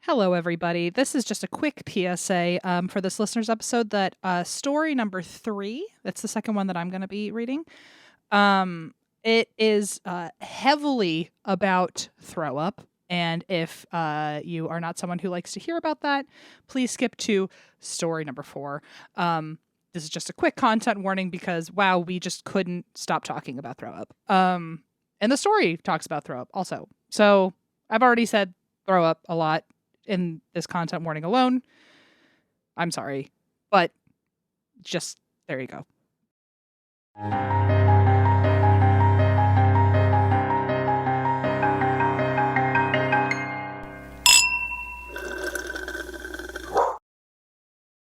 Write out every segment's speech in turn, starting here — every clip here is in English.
Hello, everybody. This is just a quick PSA for this listener's episode that story number 3, that's the second one that I'm going to be reading. It is heavily about throw up. And if you are not someone who likes to hear about that, please skip to story number 4. This is just a quick content warning because, wow, we just couldn't stop talking about throw up. And the story talks about throw up also. So I've already said throw up a lot in this content warning alone. I'm sorry, but just there you go.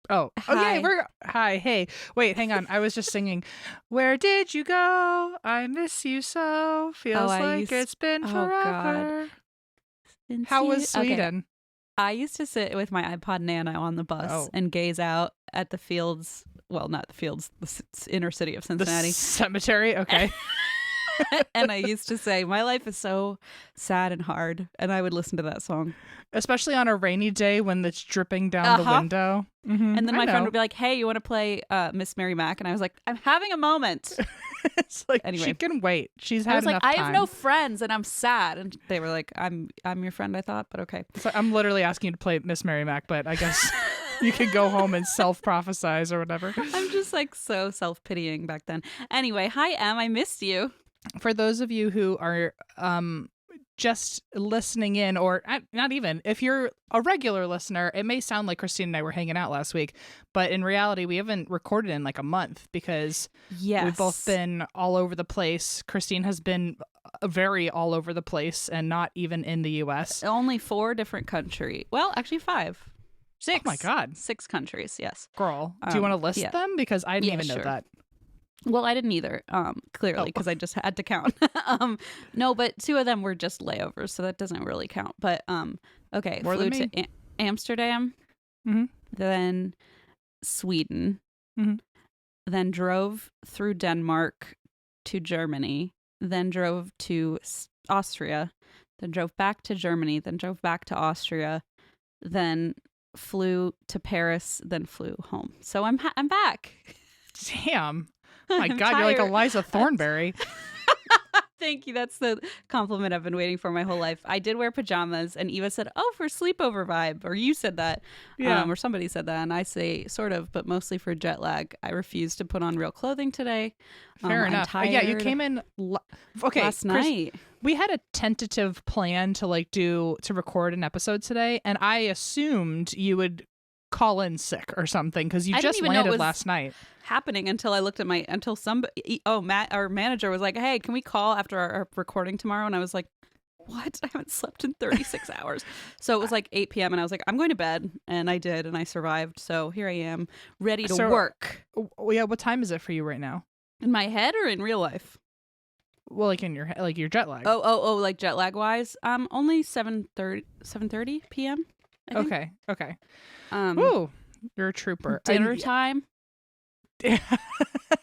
Oh, Hi. okay. Hi. Hey, wait, hang on. I was just singing. Where did you go? I miss you so. Feels like it's been forever. Since How you- was Sweden? I used to sit with my iPod Nano on the bus and gaze out at the fields. Well, not the fields, the inner city of Cincinnati. The cemetery? Okay. And I used to say, my life is so sad and hard. And I would listen to that song. Especially on a rainy day when it's dripping down the window. Mm-hmm. And then my friend would be like, hey, you want to play Miss Mary Mac? And I was like, I'm having a moment. It's like, anyway. She can wait. She's had I was enough like, time. I have no friends and I'm sad. And they were like, I'm your friend, I thought, but okay. So I'm literally asking you to play Miss Mary Mac, but I guess you could go home and self-prophesize or whatever. I'm just like so self-pitying back then. Anyway, hi, Em. I missed you. For those of you who are just listening in, or not even, if you're a regular listener, it may sound like Christine and I were hanging out last week, but in reality, we haven't recorded in like a month because we've both been all over the place. Christine has been very all over the place and not even in the U.S. Only 4 different countries. Well, actually 5. 6. Oh my God. 6 countries, yes. Girl, do you want to list them? Because I didn't even know sure. that. Well, I didn't either, clearly, because I just had to count. No, but 2 of them were just layovers, so that doesn't really count. But, okay, More flew than to Amsterdam, then Sweden, then drove through Denmark to Germany, then drove to Austria, then drove back to Germany, then drove back to Austria, then flew to Paris, then flew home. So I'm back. Damn. Oh my I'm God, you're like tired. Eliza Thornberry. Thank you. That's the compliment I've been waiting for my whole life. I did wear pajamas, and Eva said, "Oh, for sleepover vibe," or you said that, or somebody said that, and I say sort of, but mostly for jet lag. I refused to put on real clothing today. Fair enough. Yeah, you came in. Okay, last night. We had a tentative plan to record an episode today, and I assumed you would call in sick or something because you just landed last night. Happening until I looked at Matt, our manager, was like, hey, can we call after our recording tomorrow? And I was like, what? I haven't slept in 36 hours. So it was like 8 p.m. and I was like, I'm going to bed. And I did, and I survived. So here I am, ready to work. Yeah, what time is it for you right now? In my head or in real life? Well, like in your head, like your jet lag. Oh, like jet lag wise. Only 7:30 p.m. I think. Okay. Ooh, you're a trooper. Dinner time.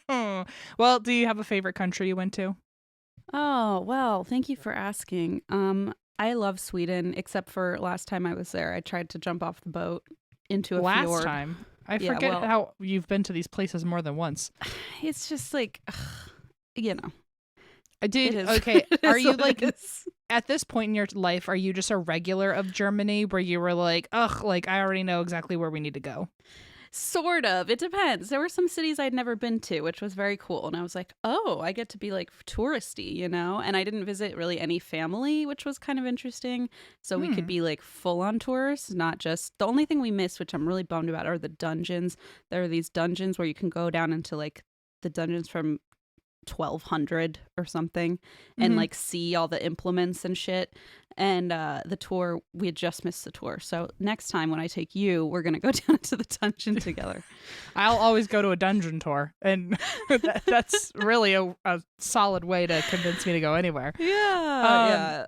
Well, do you have a favorite country you went to? Oh, well, thank you for asking. I love Sweden, except for last time I was there. I tried to jump off the boat into a fjord. Last time? I forget how you've been to these places more than once. It's just like, you know. I did. Okay. Are you like, at this point in your life, are you just a regular of Germany where you were like, ugh, like I already know exactly where we need to go? Sort of. It depends. There were some cities I'd never been to, which was very cool. And I was like, oh, I get to be like touristy, you know? And I didn't visit really any family, which was kind of interesting. So we could be like full on tourists, not just the only thing we missed, which I'm really bummed about, are the dungeons. There are these dungeons where you can go down into like the dungeons from 1200 or something and like see all the implements and shit. And the tour, we had just missed the tour. So next time when I take you, we're going to go down to the dungeon together. I'll always go to a dungeon tour. And that's really a solid way to convince me to go anywhere. Yeah.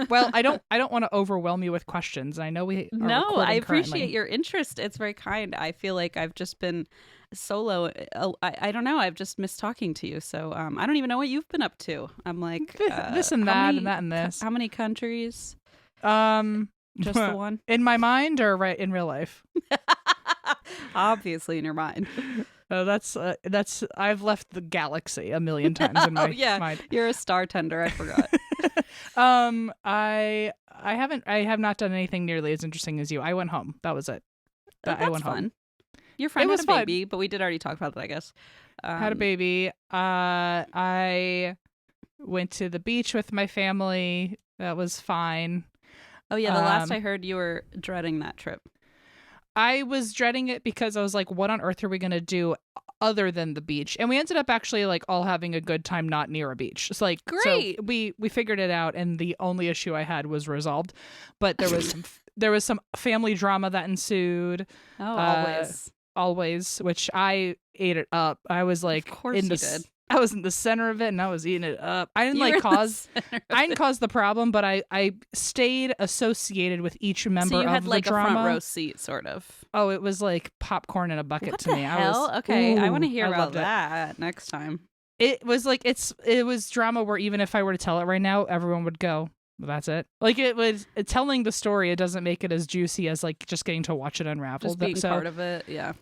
Well, I don't want to overwhelm you with questions. I know we are No, I appreciate currently. your interest. It's very kind. I feel like I've just been solo. I don't know. I've just missed talking to you. So I don't even know what you've been up to. I'm like this and that and that and this. How many countries? Just the one? In my mind or right in real life? Obviously in your mind. That's I've left the galaxy a million times in my mind. You're a star tender. I forgot. I have not done anything nearly as interesting as you. I went home. That was it. That's I went fun. home. Your friend It was had a baby, but we did already talk about that, I guess. Had a baby. I went to the beach with my family. That was fine. Oh yeah, the last I heard you were dreading that trip. I was dreading it because I was like, what on earth are we going to do other than the beach? And we ended up actually like all having a good time not near a beach. It's like, great. So we figured it out, and the only issue I had was resolved. But there was some family drama that ensued. Oh, always, which I ate it up. I was like, of course you did. I was in the center of it, and I was eating it up. I didn't cause the problem, but I stayed associated with each member so you had of like the drama. A front row seat, sort of. Oh, it was like popcorn in a bucket what to the me. Hell? I want to hear about that next time. It was like it was drama where even if I were to tell it right now, everyone would go, that's it. Like it was telling the story. It doesn't make it as juicy as like just getting to watch it unravel. Just being part of it, yeah.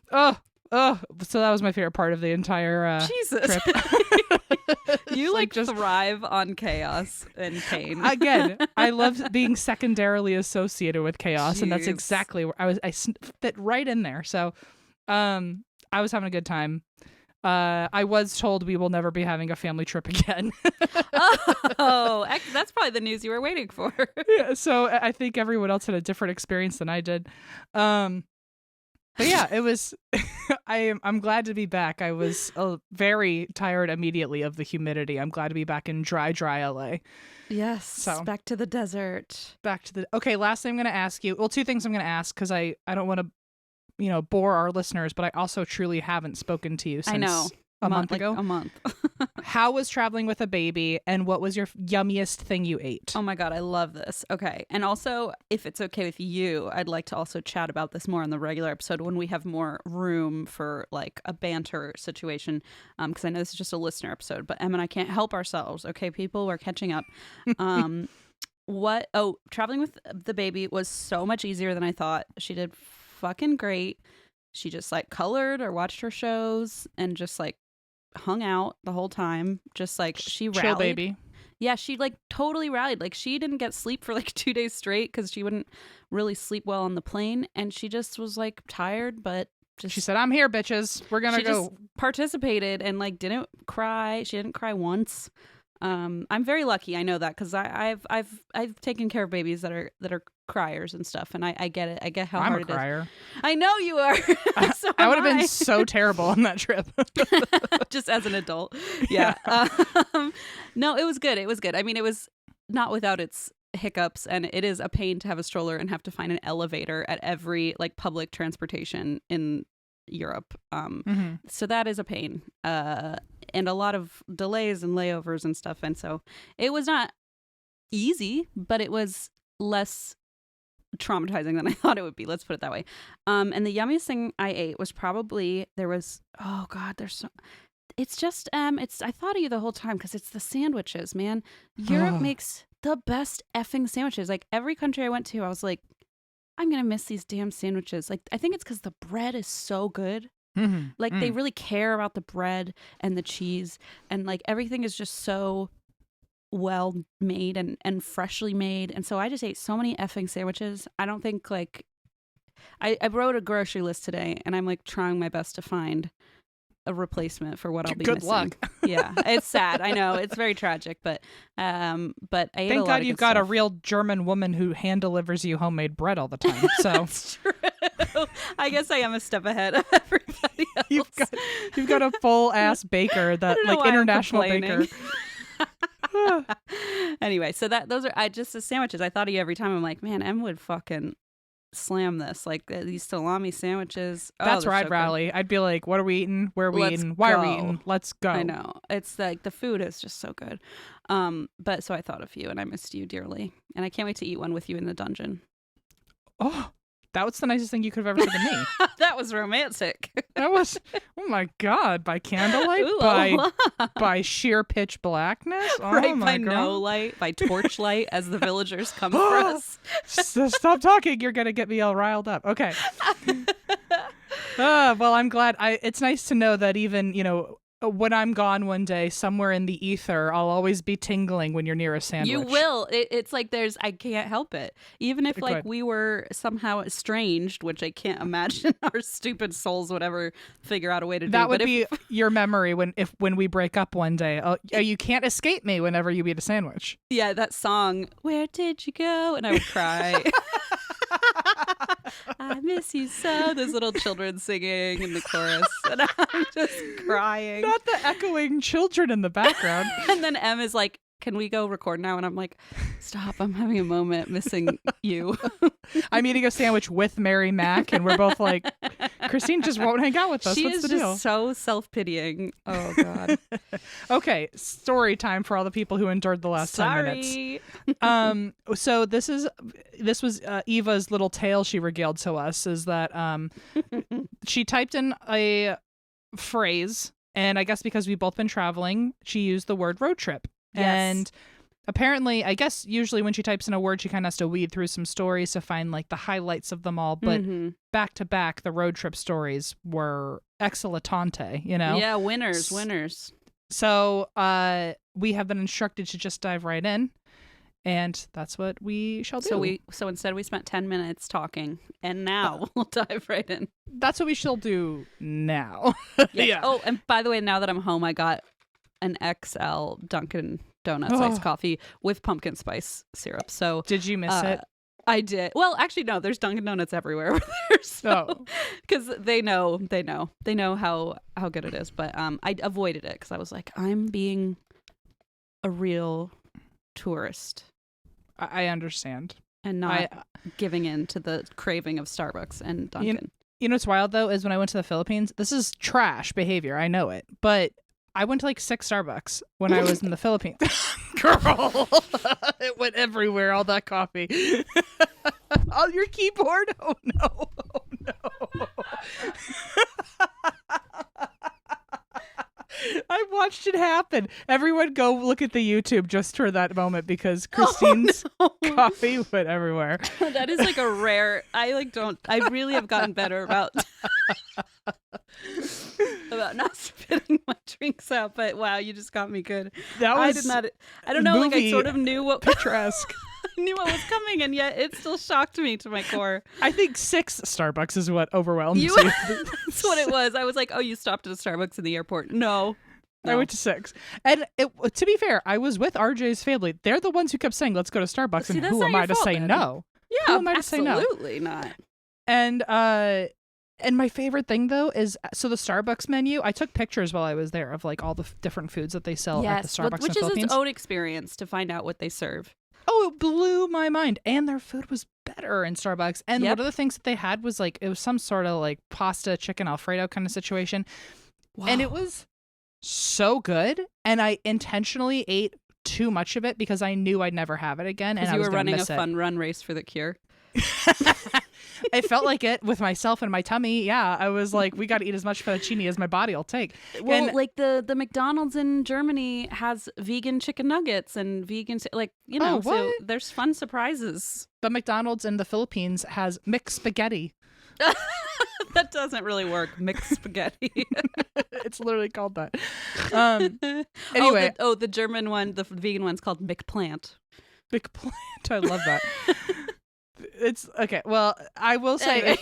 Oh, so that was my favorite part of the entire Jesus. trip. You like just thrive on chaos and pain. Again, I love being secondarily associated with chaos, and that's exactly where I fit right in there. So, I was having a good time. I was told we will never be having a family trip again. Oh, that's probably the news you were waiting for. Yeah, so I think everyone else had a different experience than I did. But yeah, it was. I'm glad to be back. I was very tired immediately of the humidity. I'm glad to be back in dry LA. Yes. So back to the desert. Okay, last thing I'm going to ask you. Well, two things I'm going to ask because I don't want to, bore our listeners, but I also truly haven't spoken to you since a month ago. A month. How was traveling with a baby, and what was your yummiest thing you ate? Oh my God, I love this. Okay. And also, if it's okay with you, I'd like to also chat about this more on the regular episode when we have more room for like a banter situation. Because I know this is just a listener episode, but Em and I can't help ourselves. Okay, people, we're catching up. Traveling with the baby was so much easier than I thought. She did fucking great. She just like colored or watched her shows and just like hung out the whole time. Just like she rallied. Chill baby. Yeah, she like totally rallied. Like she didn't get sleep for like 2 days straight because she wouldn't really sleep well on the plane, and she just was like tired, but just she said, "I'm here, bitches. We're gonna go." Just participated and like didn't cry. She didn't cry once. I'm very lucky. I know that because I've taken care of babies that are criers and stuff, and I get it. I get how I'm hard a crier. It is. I know you are. So I would have been so terrible on that trip. Just as an adult. Yeah. No, it was good. It was good. I mean, it was not without its hiccups, and it is a pain to have a stroller and have to find an elevator at every like public transportation in Europe. So that is a pain. And a lot of delays and layovers and stuff. And so it was not easy, but it was less traumatizing than I thought it would be. Let's put it that way. And the yummiest thing I ate was probably it's just I thought of you the whole time because it's the sandwiches, man. Europe makes the best effing sandwiches. Like every country I went to, I was like, I'm gonna miss these damn sandwiches. Like I think it's because the bread is so good. Like they really care about the bread and the cheese, and like everything is just so well made and freshly made. And so I just ate so many effing sandwiches. I don't think like I wrote a grocery list today, and I'm like trying my best to find a replacement for what I'll be missing. Good luck. Yeah, it's sad. I know it's very tragic, but I ate Thank a lot God of you've good got a stuff. real German woman who hand delivers you homemade bread all the time. So That's true. I guess I am a step ahead of everybody else. You've got a full ass baker that like international baker. Anyway, so those are just the sandwiches. I thought of you every time. I'm like, man, Em would fucking slam this. Like these salami sandwiches. That's where I'd so rally. good. I'd be like, what are we eating? Where are we Let's eating? Why are we go. eating? Let's go. I know. It's like the food is just so good. But so I thought of you, and I missed you dearly. And I can't wait to eat one with you in the dungeon. Oh, That was the nicest thing you could have ever said to me. That was romantic. That was, oh my God, by candlelight, Ooh, la, la. by sheer pitch blackness. Oh Right, my by God. no light, by torchlight as the villagers come for us. Stop talking. You're going to get me all riled up. Okay. Well, I'm glad. It's nice to know that even, when I'm gone one day, somewhere in the ether, I'll always be tingling when you're near a sandwich. You will. It's like I can't help it. Even if like Good. we were somehow estranged, which I can't imagine our stupid souls would ever figure out a way to do. That would but be your memory when we break up one day. Oh, you can't escape me whenever you eat a sandwich. Yeah, that song, Where Did You Go? And I would cry. I miss you so. There's little children singing in the chorus, and I'm just crying. Not the echoing children in the background. And then Em is like, can we go record now? And I'm like, stop, I'm having a moment missing you. I'm eating a sandwich with Mary Mac, and we're both like, Christine just won't hang out with us. She What's is the just deal? so self-pitying. Oh, God. Okay, story time for all the people who endured the last 10 minutes. So this was Eva's little tale she regaled to us, is that she typed in a phrase, and I guess because we've both been traveling, she used the word road trip. Yes. And apparently, I guess usually when she types in a word, she kind of has to weed through some stories to find like the highlights of them all. But back to back, the road trip stories were excellentante, Yeah, winners. So we have been instructed to just dive right in. And that's what we shall do. So instead we spent 10 minutes talking, and now we'll dive right in. That's what we shall do now. Yeah. Oh, and by the way, now that I'm home, I got an XL Dunkin' Donuts iced coffee with pumpkin spice syrup. So did you miss it? I did. Well, actually, no. There's Dunkin' Donuts everywhere over there. So, because they know how good it is. But I avoided it because I was like, I'm being a real tourist. I understand. And not giving in to the craving of Starbucks and Dunkin'. You know what's wild, though, is when I went to the Philippines, this is trash behavior. I know it. But I went to like 6 Starbucks when I was in the Philippines. Girl, it went everywhere, all that coffee. Oh, your keyboard? Oh, no. Oh, no. I watched it happen. Everyone go look at the YouTube just for that moment because Christine's coffee went everywhere. That is like a rare. I really have gotten better about not spitting my drinks out. But wow, you just got me good. That was I did not. I don't know. Like I sort of knew what picturesque. I knew what was coming, and yet it still shocked me to my core. I think 6 Starbucks is what overwhelmed you. That's what it was. I was like, oh, you stopped at a Starbucks in the airport. No. I went to 6. And to be fair, I was with RJ's family. They're the ones who kept saying, let's go to Starbucks. See, and who am I to say no? Yeah, who am I to say no? Absolutely not. And my favorite thing, though, is so the Starbucks menu, I took pictures while I was there of like all the different foods that they sell at the Starbucks which in the is Philippines. its own experience to find out what they serve. Oh, it blew my mind. And their food was better in Starbucks. And one of the things that they had was like, it was some sort of like pasta, chicken Alfredo kind of situation. Wow. And it was so good. And I intentionally ate too much of it because I knew I'd never have it again. And you I was were running a fun fun run race for the cure. It felt like it with myself and my tummy. Yeah, I was like, we got to eat as much fettuccine as my body will take. Well, and, like the McDonald's in Germany has vegan chicken nuggets and vegan, so there's fun surprises. The McDonald's in the Philippines has mixed spaghetti. That doesn't really work. Mixed spaghetti. It's literally called that. Anyway. The German one, the vegan one's called McPlant. McPlant. I love that. It's okay. Well, I will say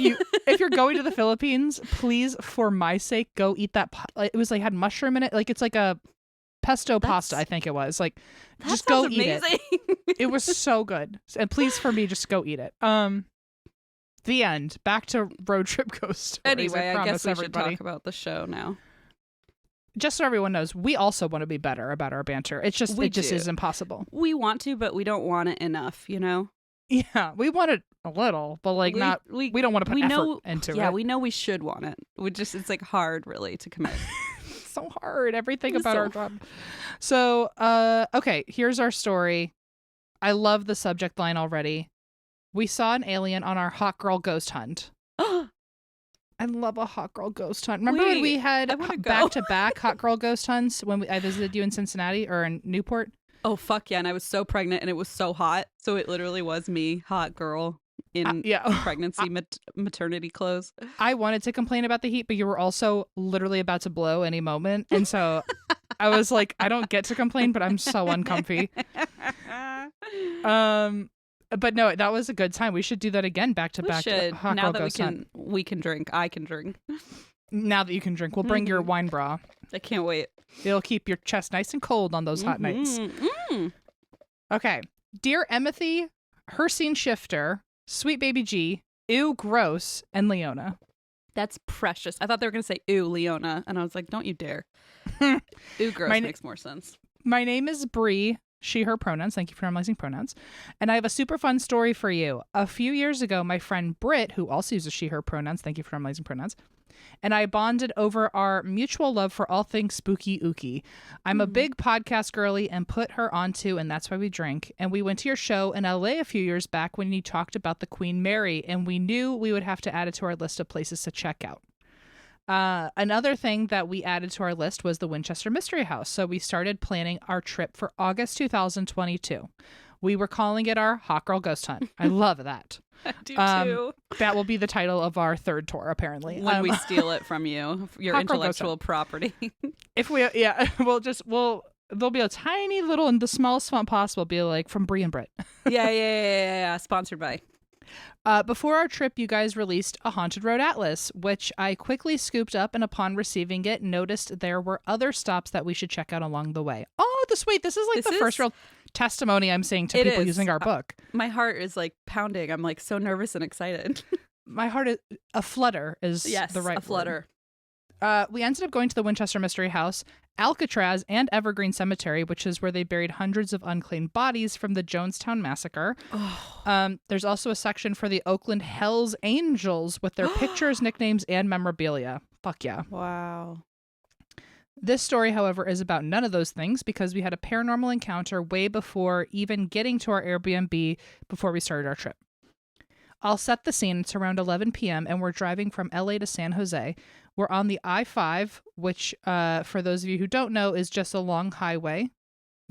if you're going to the Philippines, please, for my sake, go eat that. It was like had mushroom in it. Like it's like a pesto pasta. I think it was like just go eat it. It was so good. And please, for me, just go eat it. The end. Back to road trip ghost stories. Anyway, I guess we should everybody. talk about the show now. Just so everyone knows, we also want to be better about our banter. It just is impossible. We want to, but we don't want it enough. You know. Yeah, we want it a little, but like we don't want to put effort into it. Yeah, we know we should want it. It's like hard really to commit. It's so hard. Everything about our job. So, okay, here's our story. I love the subject line already. We saw an alien on our hot girl ghost hunt. I love a hot girl ghost hunt. Remember when we had back-to-back hot girl ghost hunts when I visited you in Cincinnati or in Newport? Oh, fuck yeah. And I was so pregnant and it was so hot. So it literally was me, hot girl, in pregnancy maternity clothes. I wanted to complain about the heat, but you were also literally about to blow any moment. And so I was like, I don't get to complain, but I'm so uncomfy. But no, that was a good time. We should do that again, back to back. Now that we can drink. I can drink. Now that you can drink, we'll bring your wine bra. I can't wait. It'll keep your chest nice and cold on those hot nights. Okay. Dear Emmethy, Hercene Shifter, Sweet Baby G, Ew Gross, and Leona. That's precious. I thought they were going to say ew, Leona. And I was like, don't you dare. Ew Gross makes more sense. My name is Bree. She, her pronouns. Thank you for normalizing pronouns. And I have a super fun story for you. A few years ago, my friend Britt, who also uses she, her pronouns, thank you for normalizing pronouns, and I bonded over our mutual love for all things spooky ooky. I'm a big podcast girly and put her onto, and that's why we drink. And we went to your show in LA a few years back when you talked about the Queen Mary, and we knew we would have to add it to our list of places to check out. Another thing that we added to our list was the Winchester Mystery House. So we started planning our trip for August 2022. We were calling it our Hot Girl Ghost Hunt. I love that. I do too. That will be the title of our third tour, apparently. When we steal it from you, your intellectual property. There'll be a tiny little, in the smallest font possible, be like from Brie and Britt. Yeah. Sponsored by. Before our trip, you guys released a Haunted Road Atlas, which I quickly scooped up, and upon receiving it, noticed there were other stops that we should check out along the way. Oh, this is like the first real testimony I'm saying to people using our book. My heart is like pounding. I'm like so nervous and excited. My heart is a flutter is the right word. A flutter. We ended up going to the Winchester Mystery House, Alcatraz, and Evergreen Cemetery, which is where they buried hundreds of unclaimed bodies from the Jonestown Massacre. There's also a section for the Oakland Hells Angels with their pictures, nicknames, and memorabilia. Fuck yeah. Wow. This story, however, is about none of those things because we had a paranormal encounter way before even getting to our Airbnb before we started our trip. I'll set the scene. It's around 11 p.m. and we're driving from LA to San Jose. We're on the I-5, which, for those of you who don't know, is just a long highway.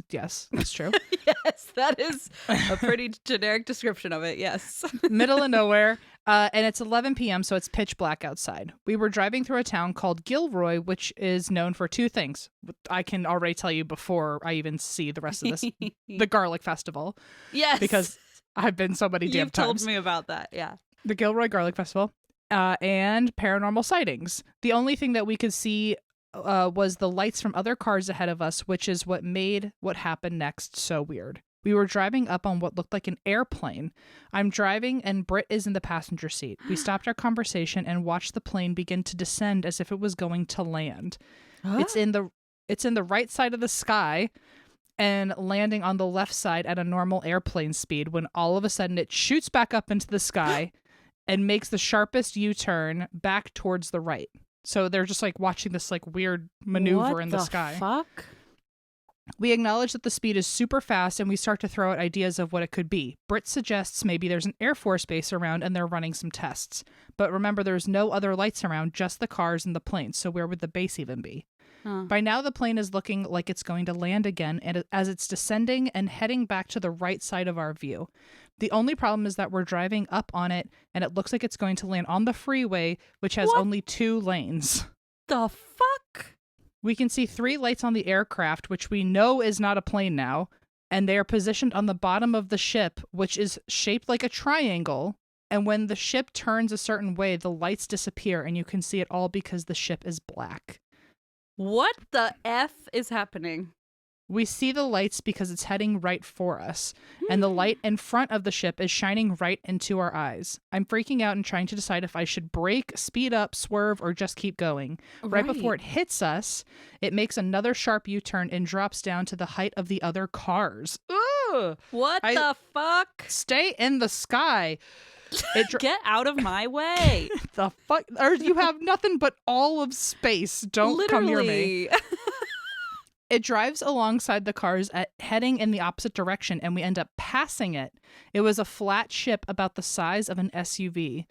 Yes, that's true. Yes, that is a pretty generic description of it. Yes. Middle of nowhere. And it's 11 p.m., so it's pitch black outside. We were driving through a town called Gilroy, which is known for two things. I can already tell you before I even see the rest of this. The Garlic Festival. Yes. Because I've been so many damn times. You've told me about that, yeah. The Gilroy Garlic Festival. And paranormal sightings. The only thing that we could see was the lights from other cars ahead of us, which is what made what happened next so weird. We were driving up on what looked like an airplane. I'm driving and Britt is in the passenger seat. We stopped our conversation and watched the plane begin to descend as if it was going to land. Huh? It's in the right side of the sky and landing on the left side at a normal airplane speed when all of a sudden it shoots back up into the sky and makes the sharpest U-turn back towards the right. So they're just like watching this like weird maneuver in the sky. What the fuck? We acknowledge that the speed is super fast and we start to throw out ideas of what it could be. Britt suggests maybe there's an Air Force base around and they're running some tests. But remember, there's no other lights around, just the cars and the planes. So where would the base even be? By now, the plane is looking like it's going to land again and as it's descending and heading back to the right side of our view. The only problem is that we're driving up on it and it looks like it's going to land on the freeway, which has only 2 lanes. The fuck? We can see 3 lights on the aircraft, which we know is not a plane now, and they are positioned on the bottom of the ship, which is shaped like a triangle. And when the ship turns a certain way, the lights disappear and you can see it all because the ship is black. What the F is happening? We see the lights because it's heading right for us, and the light in front of the ship is shining right into our eyes. I'm freaking out and trying to decide if I should brake, speed up, swerve, or just keep going. Right before it hits us, it makes another sharp U-turn and drops down to the height of the other cars. Ugh! What the fuck? Stay in the sky. Get out of my way. The fuck? Or you have nothing but all of space. Don't come near me. It drives alongside the cars heading in the opposite direction, and we end up passing it. It was a flat ship about the size of an SUV.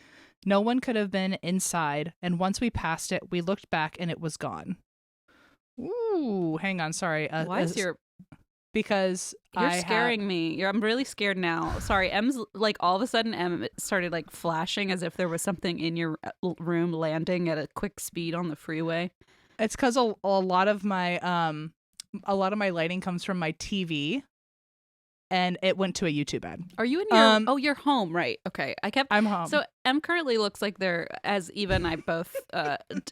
No one could have been inside, and once we passed it, we looked back and it was gone. Ooh, hang on, sorry. Why is your... Because You're scaring me. I'm really scared now. Sorry, M's like all of a sudden M started like flashing as if there was something in your room landing at a quick speed on the freeway. It's because a lot of my lighting comes from my TV, and it went to a YouTube ad. Are you in your? Oh, you're home, right? Okay, I'm home. So M currently looks like they're, as Eva and I both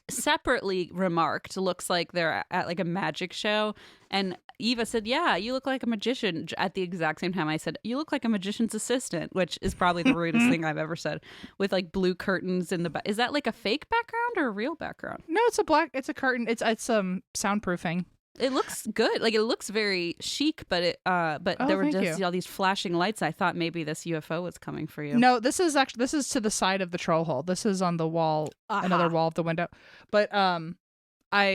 separately remarked, looks like they're at like a magic show, and Eva said, "Yeah, you look like a magician." At the exact same time, I said, "You look like a magician's assistant," which is probably the rudest thing I've ever said. With like blue curtains in the back. Is that like a fake background or a real background? No, it's a curtain. It's soundproofing. It looks good. Like, it looks very chic, but there were just all these flashing lights. I thought maybe this UFO was coming for you. No, this is to the side of the troll hole. This is on the wall, another wall of the window. But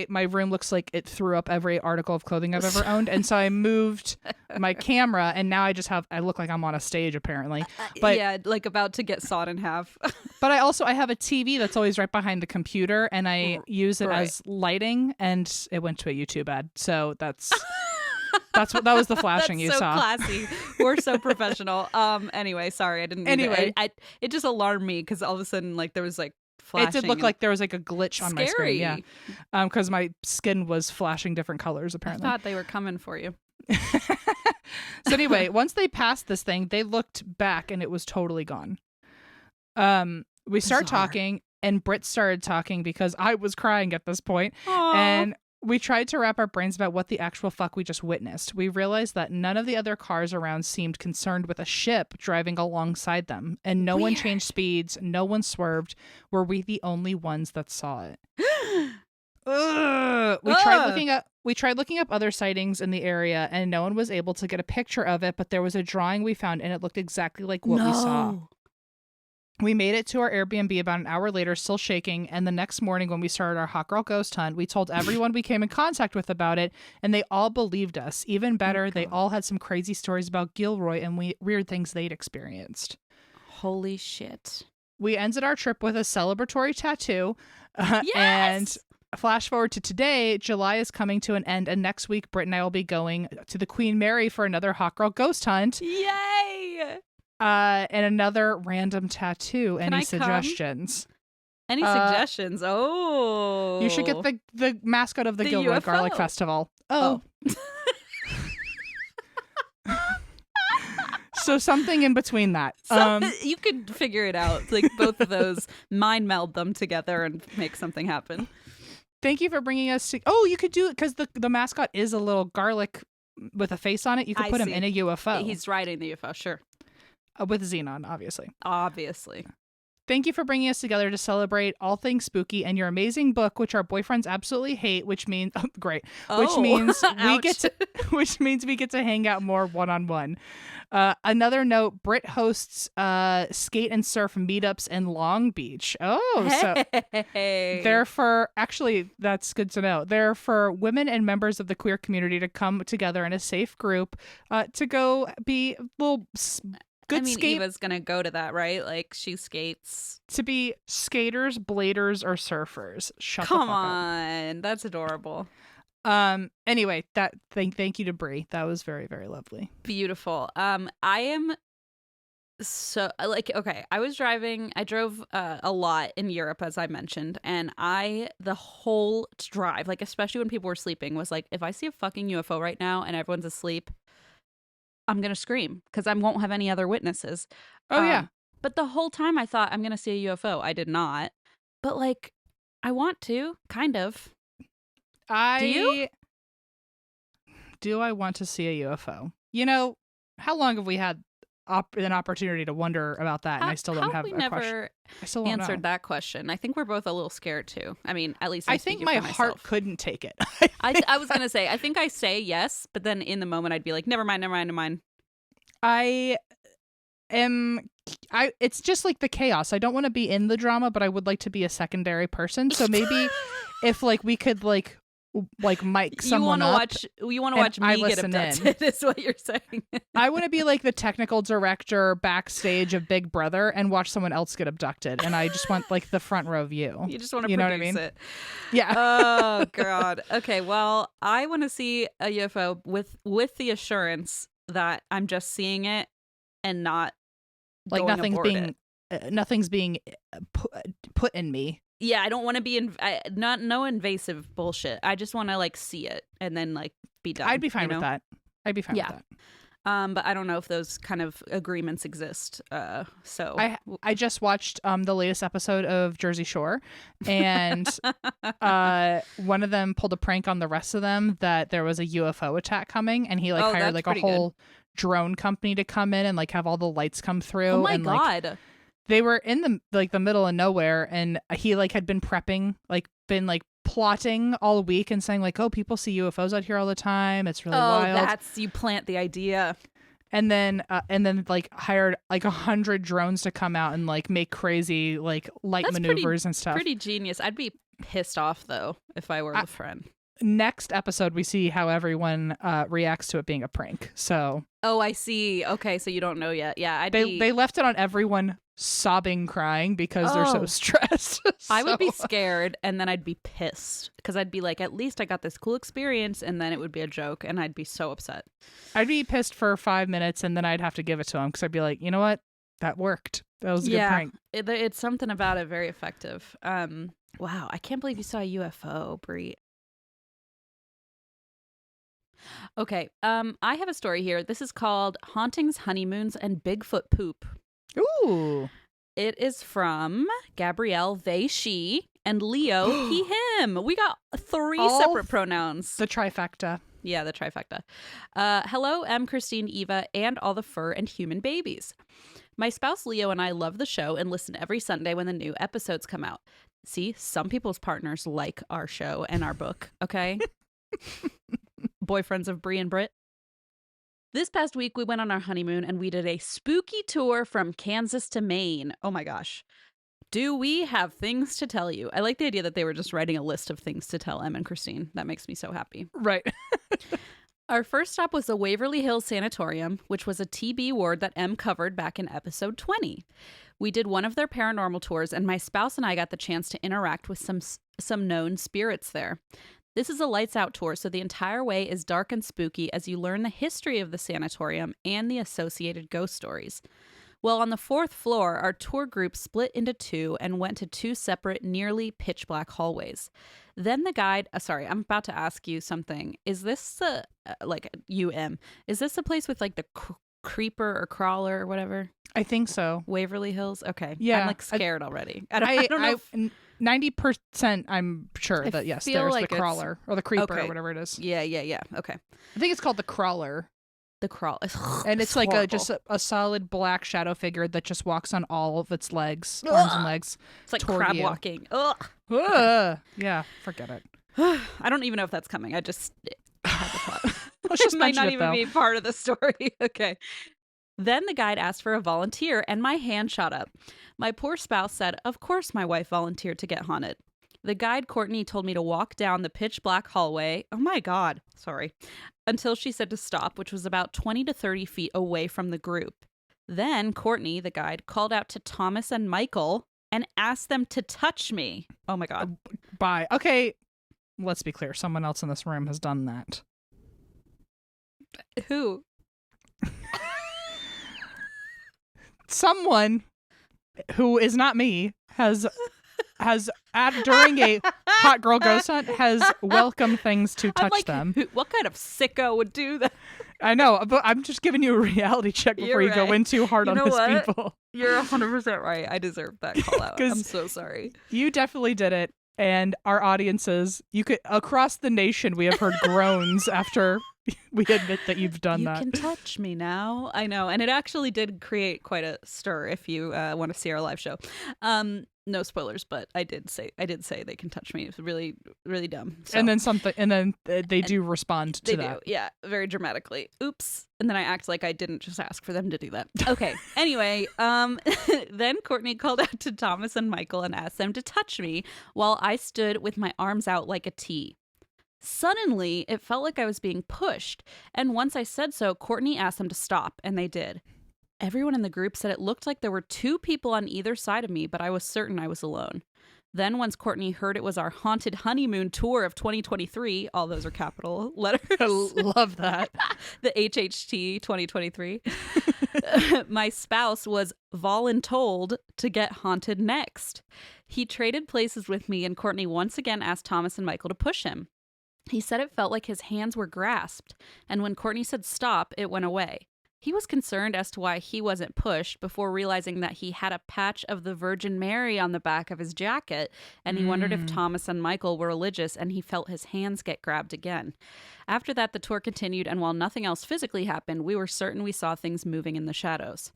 my room looks like it threw up every article of clothing I've ever owned, and so I moved my camera, and now I look like I'm on a stage apparently. But yeah, like about to get sawed in half. But I have a TV that's always right behind the computer, and I use it as lighting, and it went to a YouTube ad. So that was the flashing you saw. That's so classy. We're so professional. Anyway, sorry, I didn't. Anyway, it just alarmed me because all of a sudden, like, there was like flashing. It did look like there was like a glitch on my screen. Yeah, because my skin was flashing different colors. Apparently, I thought they were coming for you. So anyway, once they passed this thing, they looked back, and it was totally gone. We started talking, and Britt started talking because I was crying at this point. Aww. And we tried to wrap our brains about what the actual fuck we just witnessed. We realized that none of the other cars around seemed concerned with a ship driving alongside them, and no one changed speeds, no one swerved. Were we the only ones that saw it? We tried looking up other sightings in the area, and no one was able to get a picture of it, but there was a drawing we found, and it looked exactly like what we saw. We made it to our Airbnb about an hour later, still shaking, and the next morning when we started our hot girl ghost hunt, we told everyone we came in contact with about it, and they all believed us. Even better, they all had some crazy stories about Gilroy and weird things they'd experienced. Holy shit. We ended our trip with a celebratory tattoo, yes! And flash forward to today, July is coming to an end, and next week, Britt and I will be going to the Queen Mary for another hot girl ghost hunt. Yay! And another random tattoo. Any suggestions? Any suggestions? Oh. You should get the mascot of the Gilroy UFO. Garlic Festival. Oh. So something in between that. You could figure it out. Like both of those, mind meld them together and make something happen. Thank you for bringing us to... Oh, you could do it because the mascot is a little garlic with a face on it. You could put him in a UFO. He's riding the UFO, sure. With Xenon, obviously. Obviously. Thank you for bringing us together to celebrate all things spooky and your amazing book, which our boyfriends absolutely hate, which means great, which means we get to hang out more one-on-one. Another note: Britt hosts skate and surf meetups in Long Beach. So they're for that's good to know. They're for women and members of the queer community to come together in a safe group to go be little. Eva's gonna go to that, right? Like, she skates. To be skaters, bladers, or surfers. Come on. That's adorable. Anyway, thank you to Brie. That was very, very lovely. Beautiful. I am so, like, okay, I drove a lot in Europe, as I mentioned, and the whole drive, like, especially when people were sleeping, was like, if I see a fucking UFO right now and everyone's asleep, I'm going to scream because I won't have any other witnesses. Oh, yeah. But the whole time I thought I'm going to see a UFO. I did not. But, like, I want to, kind of. Do you? Do I want to see a UFO? You know, how long have we had an opportunity to wonder about that, and I still don't have a question. I still don't answered know. that question. I think we're both a little scared too. I mean, at least I think my heart couldn't take it. I was gonna say, I think I say yes, but then in the moment I'd be like, never mind. It's just like the chaos. I don't want to be in the drama, but I would like to be a secondary person. So maybe if like we could like like mic You someone want to up. watch? You want to and watch I me get listen in. abducted? Is what you're saying? I want to be like the technical director backstage of Big Brother and watch someone else get abducted, and I just want like the front row view. You just want to You know produce what I mean? it. Yeah. Oh God. Okay. Well, I want to see a UFO with the assurance that I'm just seeing it and not Like going aboard it. nothing's being put in me. Yeah, I don't want to be no invasive bullshit. I just want to like see it and then like be done. I'd be fine you know? with that. I'd be fine Yeah. with that. But I don't know if those kind of agreements exist. So I just watched the latest episode of Jersey Shore, and one of them pulled a prank on the rest of them that there was a UFO attack coming, and he like hired that's like a pretty whole drone company to come in and like have all the lights come through. Oh my and, God. Like, they were in the middle of nowhere, and he like had been prepping, like been like plotting all week and saying like, oh, people see UFOs out here all the time. It's really wild. That's you plant the idea. And then like hired like 100 drones to come out and like make crazy like light That's maneuvers and stuff. Pretty genius. I'd be pissed off though if I were the friend. Next episode, we see how everyone reacts to it being a prank. So, oh, I see. Okay, so you don't know yet. Yeah, they left it on everyone sobbing, crying because they're so stressed. I would be scared, and then I'd be pissed because I'd be like, at least I got this cool experience, and then it would be a joke, and I'd be so upset. I'd be pissed for 5 minutes, and then I'd have to give it to him because I'd be like, you know what? That worked. That was a good prank. It's something about it very effective. Wow, I can't believe you saw a UFO, Brie. Okay, I have a story here. This is called Hauntings, Honeymoons, and Bigfoot Poop. Ooh. It is from Gabrielle, they, she, and Leo, he, him. We got 3 separate pronouns. The trifecta. Yeah, the trifecta. Hello, M, Christine, Eva, and all the fur and human babies. My spouse Leo and I love the show and listen every Sunday when the new episodes come out. See, some people's partners like our show and our book, okay? Boyfriends of Brie and Britt. This past week, we went on our honeymoon and we did a spooky tour from Kansas to Maine. Oh my gosh. Do we have things to tell you? I like the idea that they were just writing a list of things to tell Em and Christine. That makes me so happy. Right. Our first stop was the Waverly Hills Sanatorium, which was a TB ward that Em covered back in episode 20. We did one of their paranormal tours, and my spouse and I got the chance to interact with some known spirits there. This is a lights out tour, so the entire way is dark and spooky as you learn the history of the sanatorium and the associated ghost stories. Well, on the 4th floor, our tour group split into 2 and went to 2 separate, nearly pitch black hallways. Then the guide, sorry, I'm about to ask you something. Is this is this a place with like the creeper or crawler or whatever? I think so. Waverly Hills? Okay. Yeah. I'm like scared already. I don't know. 90% I'm sure that yes, there's like the crawler or the creeper okay. or whatever it is. Yeah. Okay. I think it's called the crawler. The crawler. And it's like just a solid black shadow figure that just walks on all of its legs, arms and legs. It's like crab walking. Ugh. Yeah, forget it. I don't even know if that's coming. I just had the thought. Let's just it might not it, even though. be part of the story. Okay. Then the guide asked for a volunteer, and my hand shot up. My poor spouse said, of course my wife volunteered to get haunted. The guide, Courtney, told me to walk down the pitch black hallway. Oh my God. Sorry. Until she said to stop, which was about 20 to 30 feet away from the group. Then Courtney, the guide, called out to Thomas and Michael and asked them to touch me. Oh my God. Bye. Okay. Let's be clear. Someone else in this room has done that. Who? Someone who is not me has during a hot girl ghost hunt has welcomed things to touch them. What kind of sicko would do that? I know, but I'm just giving you a reality check before you go in too hard on these people. You're 100% right. I deserve that call out. I'm so sorry. You definitely did it, and our audiences, across the nation, we have heard groans after we admit that you've done that. You can touch me now. I know. And it actually did create quite a stir if you want to see our live show. No spoilers, but I did say they can touch me. It's really, really dumb. So. And then they do respond to that. Do. Yeah, very dramatically. Oops. And then I act like I didn't just ask for them to do that. Okay. Anyway, then Courtney called out to Thomas and Michael and asked them to touch me while I stood with my arms out like a T. Suddenly, it felt like I was being pushed, and once I said so, Courtney asked them to stop, and they did. Everyone in the group said it looked like there were 2 people on either side of me, but I was certain I was alone. Then, once Courtney heard it was our haunted honeymoon tour of 2023, all those are capital letters. I love that. The HHT 2023. My spouse was voluntold to get haunted next. He traded places with me, and Courtney once again asked Thomas and Michael to push him. He said it felt like his hands were grasped, and when Courtney said stop, it went away. He was concerned as to why he wasn't pushed before realizing that he had a patch of the Virgin Mary on the back of his jacket, and he wondered if Thomas and Michael were religious, and he felt his hands get grabbed again. After that, the tour continued, and while nothing else physically happened, we were certain we saw things moving in the shadows.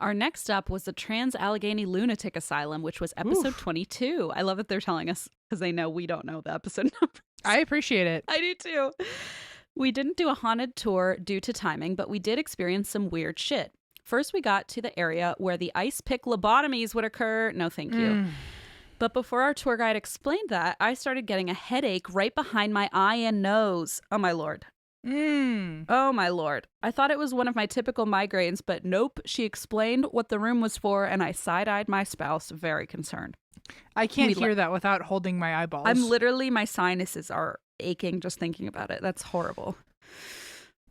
Our next stop was the Trans-Allegheny Lunatic Asylum, which was episode 22. I love that they're telling us because they know we don't know the episode number. I appreciate it. I do too. We didn't do a haunted tour due to timing, but we did experience some weird shit. First, we got to the area where the ice pick lobotomies would occur. No, thank you. But before our tour guide explained that, I started getting a headache right behind my eye and nose. Oh, my Lord. Oh, my Lord. I thought it was one of my typical migraines, but nope. She explained what the room was for, and I side-eyed my spouse, very concerned. I can't hear that without holding my eyeballs. My sinuses are aching just thinking about it. That's horrible.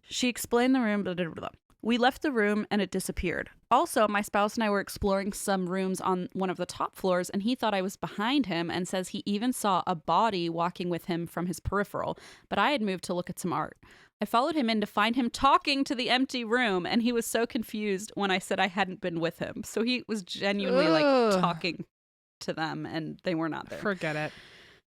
She explained the room. Blah, blah, blah. We left the room and it disappeared. Also, my spouse and I were exploring some rooms on one of the top floors, and he thought I was behind him and says he even saw a body walking with him from his peripheral, but I had moved to look at some art. I followed him in to find him talking to the empty room, and he was so confused when I said I hadn't been with him. So he was genuinely talking to them, and they were not there. Forget it.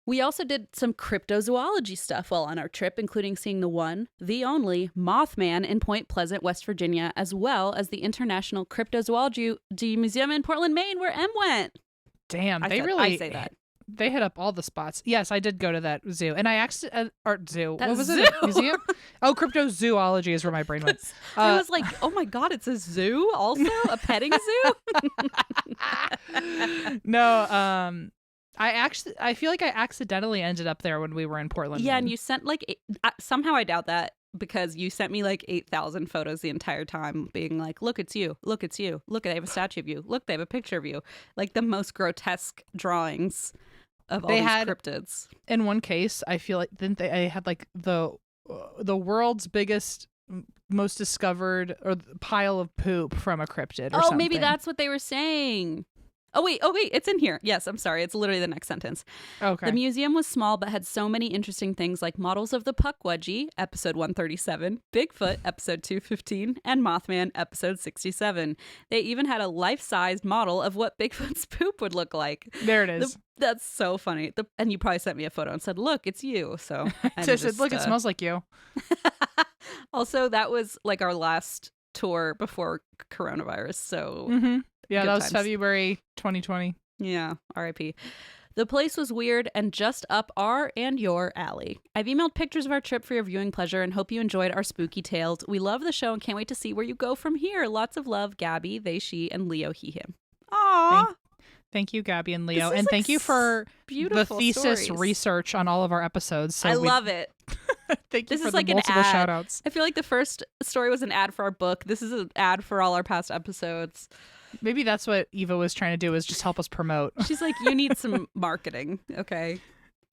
We also did some cryptozoology stuff while on our trip, including seeing the one, the only, Mothman in Point Pleasant, West Virginia, as well as the International Cryptozoology Museum in Portland, Maine, where Em went. Damn, I say that. They hit up all the spots. Yes, I did go to that zoo. And I asked, art zoo. What was it? A museum? Oh, cryptozoology is where my brain went. I was like, oh my God, it's a zoo also? A petting zoo? No, I feel like I accidentally ended up there when we were in Portland. Yeah, Maine. And you sent somehow I doubt that because you sent me 8,000 photos the entire time being like, look, it's you. Look, it's you. Look, they have a statue of you. Look, they have a picture of you. Like the most grotesque drawings of all these cryptids. In one case, I feel like I had the world's biggest, most discovered pile of poop from a cryptid or something. Oh, maybe that's what they were saying. Oh, wait, it's in here. Yes, I'm sorry. It's literally the next sentence. Okay. The museum was small, but had so many interesting things like models of the Pukwudgie, episode 137, Bigfoot, episode 215, and Mothman, episode 67. They even had a life-sized model of what Bigfoot's poop would look like. There it is. That's so funny. And you probably sent me a photo and said, look, it's you. So I said, look, it smells like you. Also, that was our last tour before coronavirus, so... Mm-hmm. Yeah, that was February 2020. Yeah, RIP. The place was weird and just up our and your alley. I've emailed pictures of our trip for your viewing pleasure and hope you enjoyed our spooky tales. We love the show and can't wait to see where you go from here. Lots of love, Gabby, they, she, and Leo, he, him. Aww. Thank you, Gabby and Leo. And thank you for the thesis research on all of our episodes. So I love it. Thank you for the multiple shout outs. I feel like the first story was an ad for our book. This is an ad for all our past episodes. Maybe that's what Eva was trying to do, is just help us promote. She's like, you need some marketing. Okay.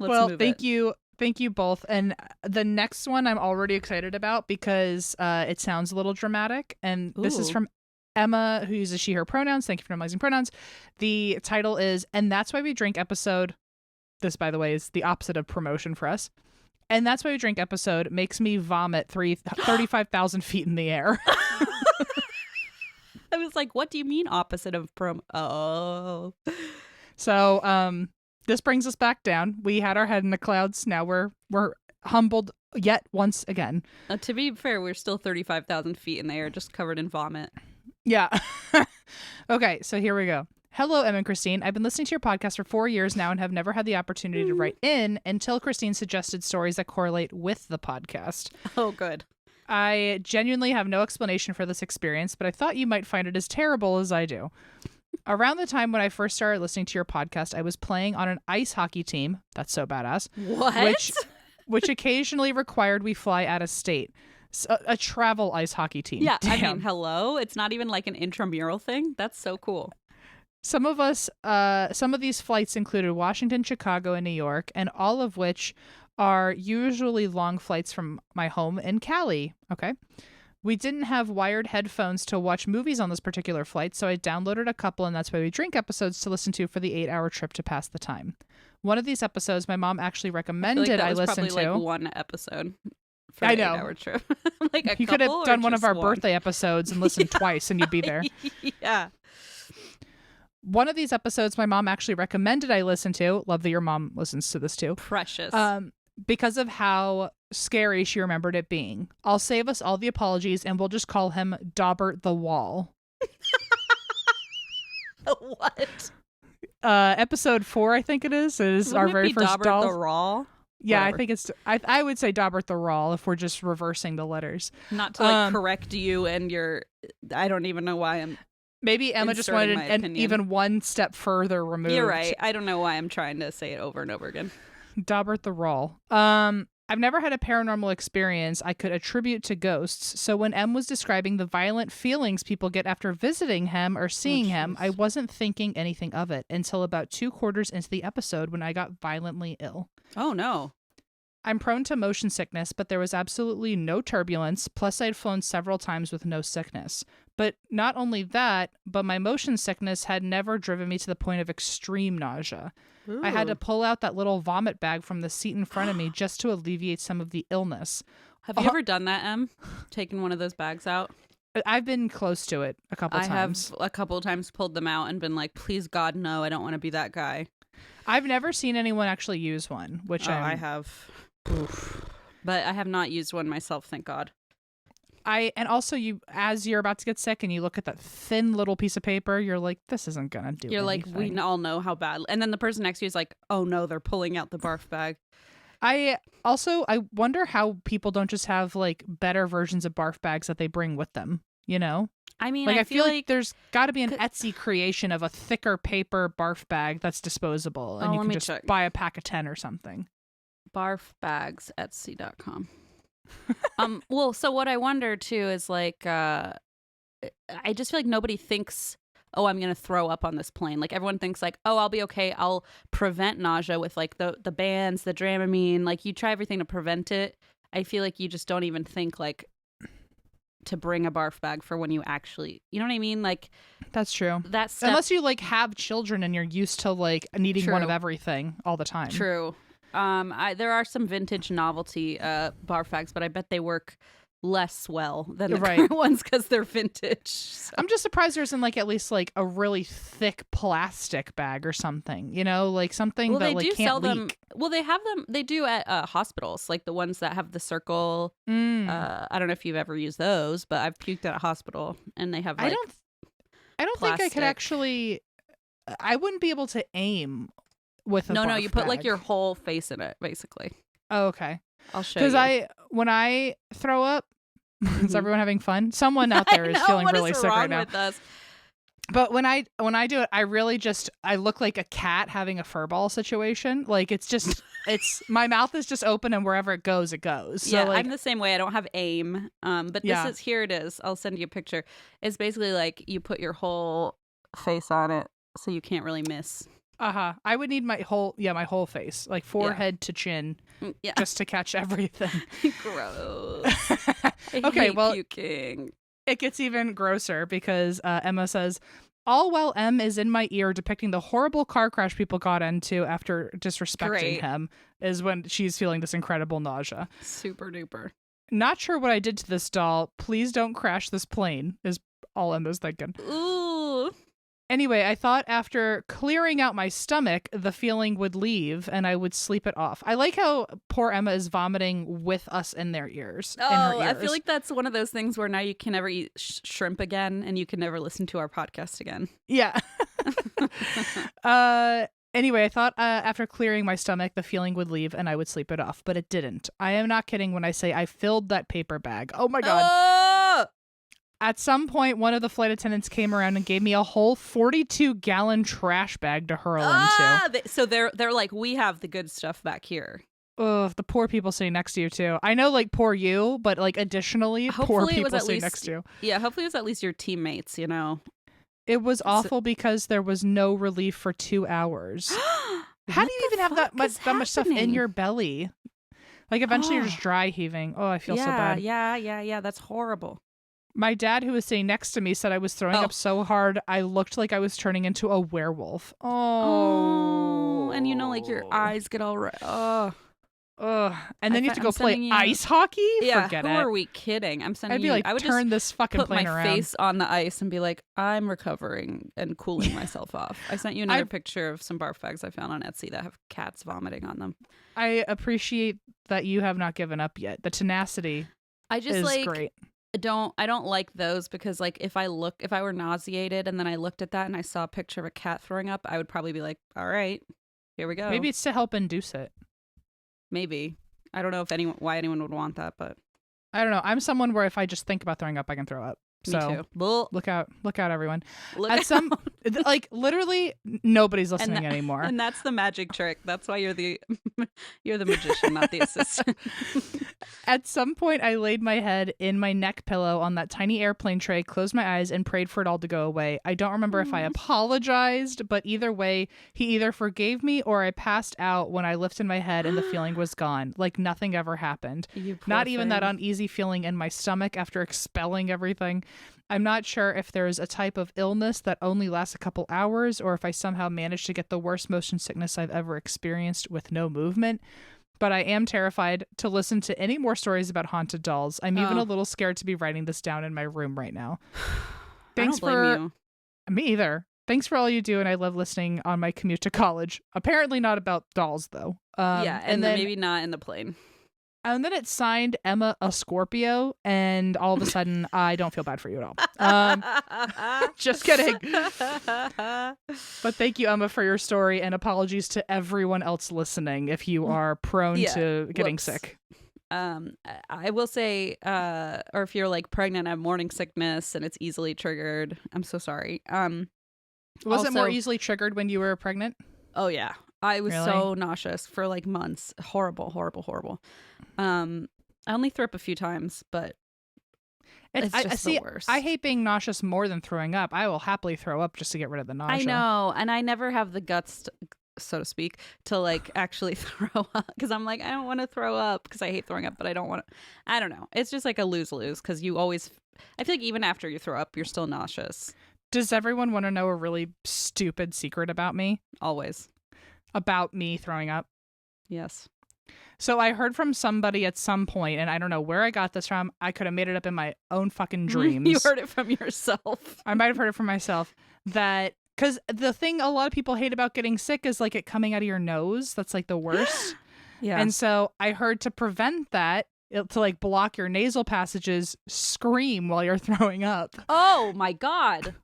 Thank you. Thank you both. And the next one I'm already excited about because it sounds a little dramatic. And this is from Emma, who uses she, her pronouns. Thank you for normalizing pronouns. The title is, And That's Why We Drink episode. This, by the way, is the opposite of promotion for us. And That's Why We Drink episode makes me vomit 35,000 feet in the air. I was like, what do you mean opposite of Oh. So this brings us back down. We had our head in the clouds. Now we're humbled yet once again. To be fair, we're still 35,000 feet in the air, just covered in vomit. Yeah. Okay, so here we go. Hello, Em and Christine. I've been listening to your podcast for 4 years now and have never had the opportunity to write in until Christine suggested stories that correlate with the podcast. Oh, good. I genuinely have no explanation for this experience, but I thought you might find it as terrible as I do. Around the time when I first started listening to your podcast, I was playing on an ice hockey team. That's so badass. What? which occasionally required we fly out of state. A travel ice hockey team. Yeah, Damn. I mean, hello. It's not even like an intramural thing. That's so cool. Some of these flights included Washington, Chicago, and New York, and all of which are usually long flights from my home in Cali. Okay. We didn't have wired headphones to watch movies on this particular flight, so I downloaded a couple, and that's why we drink episodes to listen to for the 8-hour trip to pass the time. One of these episodes my mom actually recommended I listen to. Probably like one episode for I an know. 8-hour trip. Like a you could have couple done or one of just our one? birthday episodes and listened twice, and you'd be there. Yeah. One of these episodes my mom actually recommended I listen to. Love that your mom listens to this too. Precious. Because of how scary she remembered it being. I'll save us all the apologies, and we'll just call him Daubert the Wall. What? Episode 4, I think it is. It is Wouldn't our it very be first Daubert doll. the Raw? Yeah, Whatever. I think it's. I would say Daubert the Rawl if we're just reversing the letters. Not to like correct you and your. I don't even know why I'm. Maybe Emma just inserting wanted my an opinion. even one step further removed. You're right. I don't know why I'm trying to say it over and over again. Daubert the Rawl. I've never had a paranormal experience I could attribute to ghosts, so when Em was describing the violent feelings people get after visiting him or seeing him, I wasn't thinking anything of it until about 2 quarters into the episode when I got violently ill. Oh no. I'm prone to motion sickness, but there was absolutely no turbulence, plus I'd flown several times with no sickness. But not only that, but my motion sickness had never driven me to the point of extreme nausea. Ooh. I had to pull out that little vomit bag from the seat in front of me just to alleviate some of the illness. Have you ever done that, Em? Taken one of those bags out? I've been close to it a couple times. I have a couple of times pulled them out and been like, please God, no, I don't want to be that guy. I've never seen anyone actually use one, which I have. Oof. But I have not used one myself, thank God. And also as you're about to get sick and you look at that thin little piece of paper, you're like, this isn't gonna do You're anything. like, we all know how bad. And then the person next to you is like, oh no, they're pulling out the barf bag. I wonder how people don't just have like better versions of barf bags that they bring with them, you know? I mean, Like I I feel like like there's got to be an Etsy creation of a thicker paper barf bag that's disposable, and you let can me just check. buy a pack of 10 or something. barf bags Etsy.com. Well, so what I wonder too is like, I just feel like nobody thinks, oh, I'm gonna throw up on this plane. Like everyone thinks like, oh, I'll be okay. I'll prevent nausea with like the bands, the Dramamine. Like you try everything to prevent it. I feel like you just don't even think like to bring a barf bag for when you actually, you know what I mean? Like That's true. that step. Unless you like have children and you're used to like needing one of True. everything all the time. True. There are some vintage novelty barf bags, but I bet they work less well than the Right. current ones because they're vintage. So. I'm just surprised there's in like at least like a really thick plastic bag or something, you know, like something Well, that they like do can't sell leak. them. Well, they have them. They do at hospitals, like the ones that have the circle. I don't know if you've ever used those, but I've puked at a hospital, and they have. Like, I don't think I could plastic. actually. I wouldn't be able to aim with a No, barf you put like bag. your whole face in it, basically. Oh, okay. I'll show you. Because when I throw up, is everyone having fun? Someone out there I is know, feeling what really is sick wrong right now. with us? But when I do it, I really I look like a cat having a furball situation. Like it's my mouth is just open and wherever it goes, it goes. So Yeah, like, I'm the same way. I don't have aim. But Yeah. this is here. It is. I'll send you a picture. It's basically like you put your whole face on it, so you can't really miss. I would need my whole face, like forehead to chin, Yeah. just to catch everything. Gross. I Okay, hate well, puking. it gets even grosser because Emma says, all while M is in my ear depicting the horrible car crash people got into after disrespecting Great. him is when she's feeling this incredible nausea. Super duper. Not sure what I did to this doll. Please don't crash this plane is all Emma's thinking. Ooh. Anyway, I thought after clearing out my stomach, the feeling would leave and I would sleep it off. I like how poor Emma is vomiting with us in their ears. in her Oh, I ears. feel like that's one of those things where now you can never eat shrimp again and you can never listen to our podcast again. Yeah. Anyway, I thought after clearing my stomach, the feeling would leave and I would sleep it off, but it didn't. I am not kidding when I say I filled that paper bag. Oh my God. Oh! At some point, one of the flight attendants came around and gave me a whole 42-gallon trash bag to hurl into. So they're like, we have the good stuff back here. Ugh, the poor people sitting next to you too. I know, like, poor you, but like additionally, poor Hopefully it was people at sitting least next to you. yeah, hopefully it was at least your teammates, you know. It was awful because there was no relief for 2 hours. How do you even have that much stuff in your belly? Like, eventually you're just dry heaving. Oh, I feel so bad. Yeah. That's horrible. My dad, who was sitting next to me, said I was throwing up so hard I looked like I was turning into a werewolf. Oh. And you know, like, your eyes get all red. Oh. Ugh. And then you have to go play ice hockey? Yeah, Forget who it. are we kidding? I'm sending I'd be you. like, I would turn just this fucking put plane my around. face on the ice and be like, I'm recovering and cooling myself off. I sent you another picture of some barf bags I found on Etsy that have cats vomiting on them. I appreciate that you have not given up yet. The tenacity is great. I don't like those because, like, if I were nauseated and then I looked at that and I saw a picture of a cat throwing up, I would probably be like, all right, here we go. Maybe it's to help induce it. Maybe. I don't know why anyone would want that, but I don't know. I'm someone where if I just think about throwing up, I can throw up. Me too. Look out, everyone. Look like, literally nobody's listening anymore. And that's the magic trick. That's why you're the magician, not the assistant. At some point, I laid my head in my neck pillow on that tiny airplane tray, closed my eyes, and prayed for it all to go away. I don't remember if I apologized, but either way, he either forgave me or I passed out when I lifted my head and the feeling was gone. Like nothing ever happened. Not even that uneasy feeling in my stomach after expelling everything. I'm not sure if there's a type of illness that only lasts a couple hours or if I somehow managed to get the worst motion sickness I've ever experienced with no movement. But I am terrified to listen to any more stories about haunted dolls. I'm even a little scared to be writing this down in my room right now. Thanks I don't blame you. Me either. Thanks for all you do, and I love listening on my commute to college. Apparently not about dolls, though. And then maybe not in the plane. And then it's signed Emma, a Scorpio, and all of a sudden, I don't feel bad for you at all. Just kidding. But thank you, Emma, for your story, and apologies to everyone else listening if you are prone to getting sick. I will say, or if you're like pregnant and have morning sickness and it's easily triggered, I'm so sorry. Was it more easily triggered when you were pregnant? Oh, yeah. I was so nauseous for like months. Horrible. I only threw up a few times, but it's just the worst. I hate being nauseous more than throwing up. I will happily throw up just to get rid of the nausea. I know, and I never have the guts, so to speak, to like actually throw up because I'm like, I don't want to throw up because I hate throwing up, but I don't want to. I don't know. It's just like a lose-lose because you always. I feel like even after you throw up, you're still nauseous. Does everyone want to know a really stupid secret about me? Always. About me throwing up? Yes. So I heard from somebody at some point, and I don't know where I got this from. I could have made it up in my own fucking dreams. You heard it from yourself. I might have heard it from myself. That, because the thing a lot of people hate about getting sick is like it coming out of your nose. That's like the worst. Yeah. And so I heard to prevent that, to like block your nasal passages, scream while you're throwing up. Oh my God.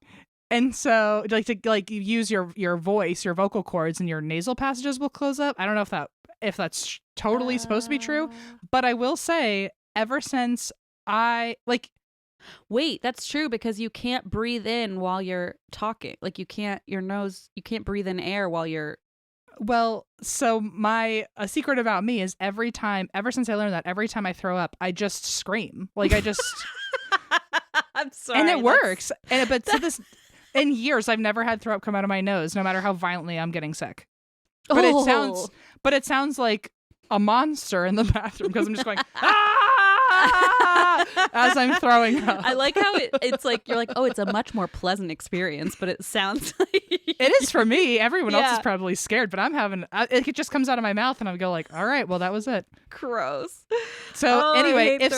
And so, like, to like use your voice, your vocal cords, and your nasal passages will close up. I don't know if that's totally supposed to be true, but I will say, ever since wait, that's true because you can't breathe in while you're talking. Like you can't breathe in air while you're. Well, so a secret about me is ever since I learned that, every time I throw up, I just scream. Like I just. I'm sorry, and it works. But to this. In years, I've never had throw up come out of my nose, no matter how violently I'm getting sick. But it sounds like a monster in the bathroom because I'm just going as I'm throwing up. I like how it's like you're like, oh, it's a much more pleasant experience, but it sounds like it is for me. Everyone else is probably scared, but I'm having it just comes out of my mouth, and I go like, all right, well, that was it. Gross. So anyway, if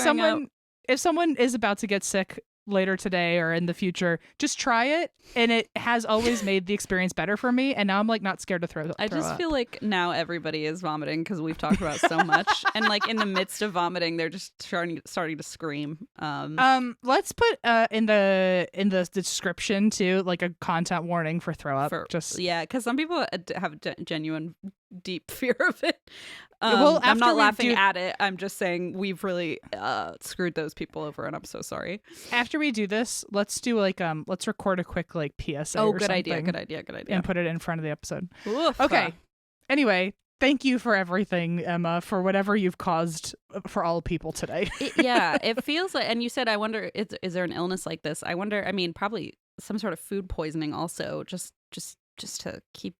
someone is about to get sick later today or in the future, just try it, and it has always made the experience better for me, and now I'm like not scared to throw I just up. Feel like now everybody is vomiting because we've talked about so much, and like in the midst of vomiting they're just starting to scream. Let's put in the description too, like a content warning for throw up, because some people have genuine deep fear of it. Well, I'm not laughing at it. I'm just saying we've really screwed those people over, and I'm so sorry. After we do this, let's do like let's record a quick like PSA. Oh, or good idea. and put it in front of the episode. Oof. Okay. Anyway, thank you for everything, Emma, for whatever you've caused for all people today. It feels like, and you said, I wonder, is there an illness like this? I wonder, I mean, probably some sort of food poisoning also, just to keep,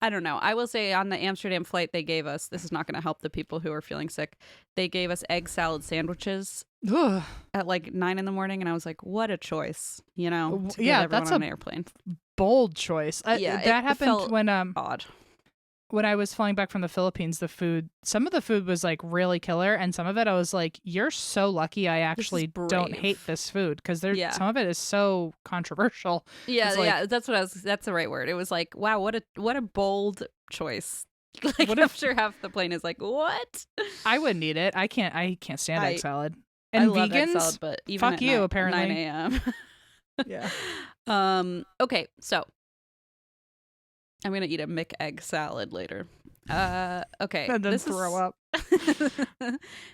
I don't know. I will say on the Amsterdam flight they gave us, this is not going to help the people who are feeling sick, they gave us egg salad sandwiches Ugh. at like 9 a.m. and I was like, what a choice, you know, to Yeah, get everyone that's on a an airplane. bold choice. Yeah, that it happened felt when odd. when I was flying back from the Philippines. Some of the food was like really killer, and some of it I was like, "You're so lucky I actually don't brave. hate this food," because Yeah. some of it is so controversial. Yeah, It's like, yeah, that's the right word. It was like, wow, what a bold choice. Like, What I'm if- sure half the plane is like, what? I wouldn't eat it. I can't stand egg salad. I And love egg vegans, salad, but even fuck at you, 9 apparently. 9 a.m. Yeah. Okay, so I'm gonna eat a McEgg salad later. Okay. And then throw up.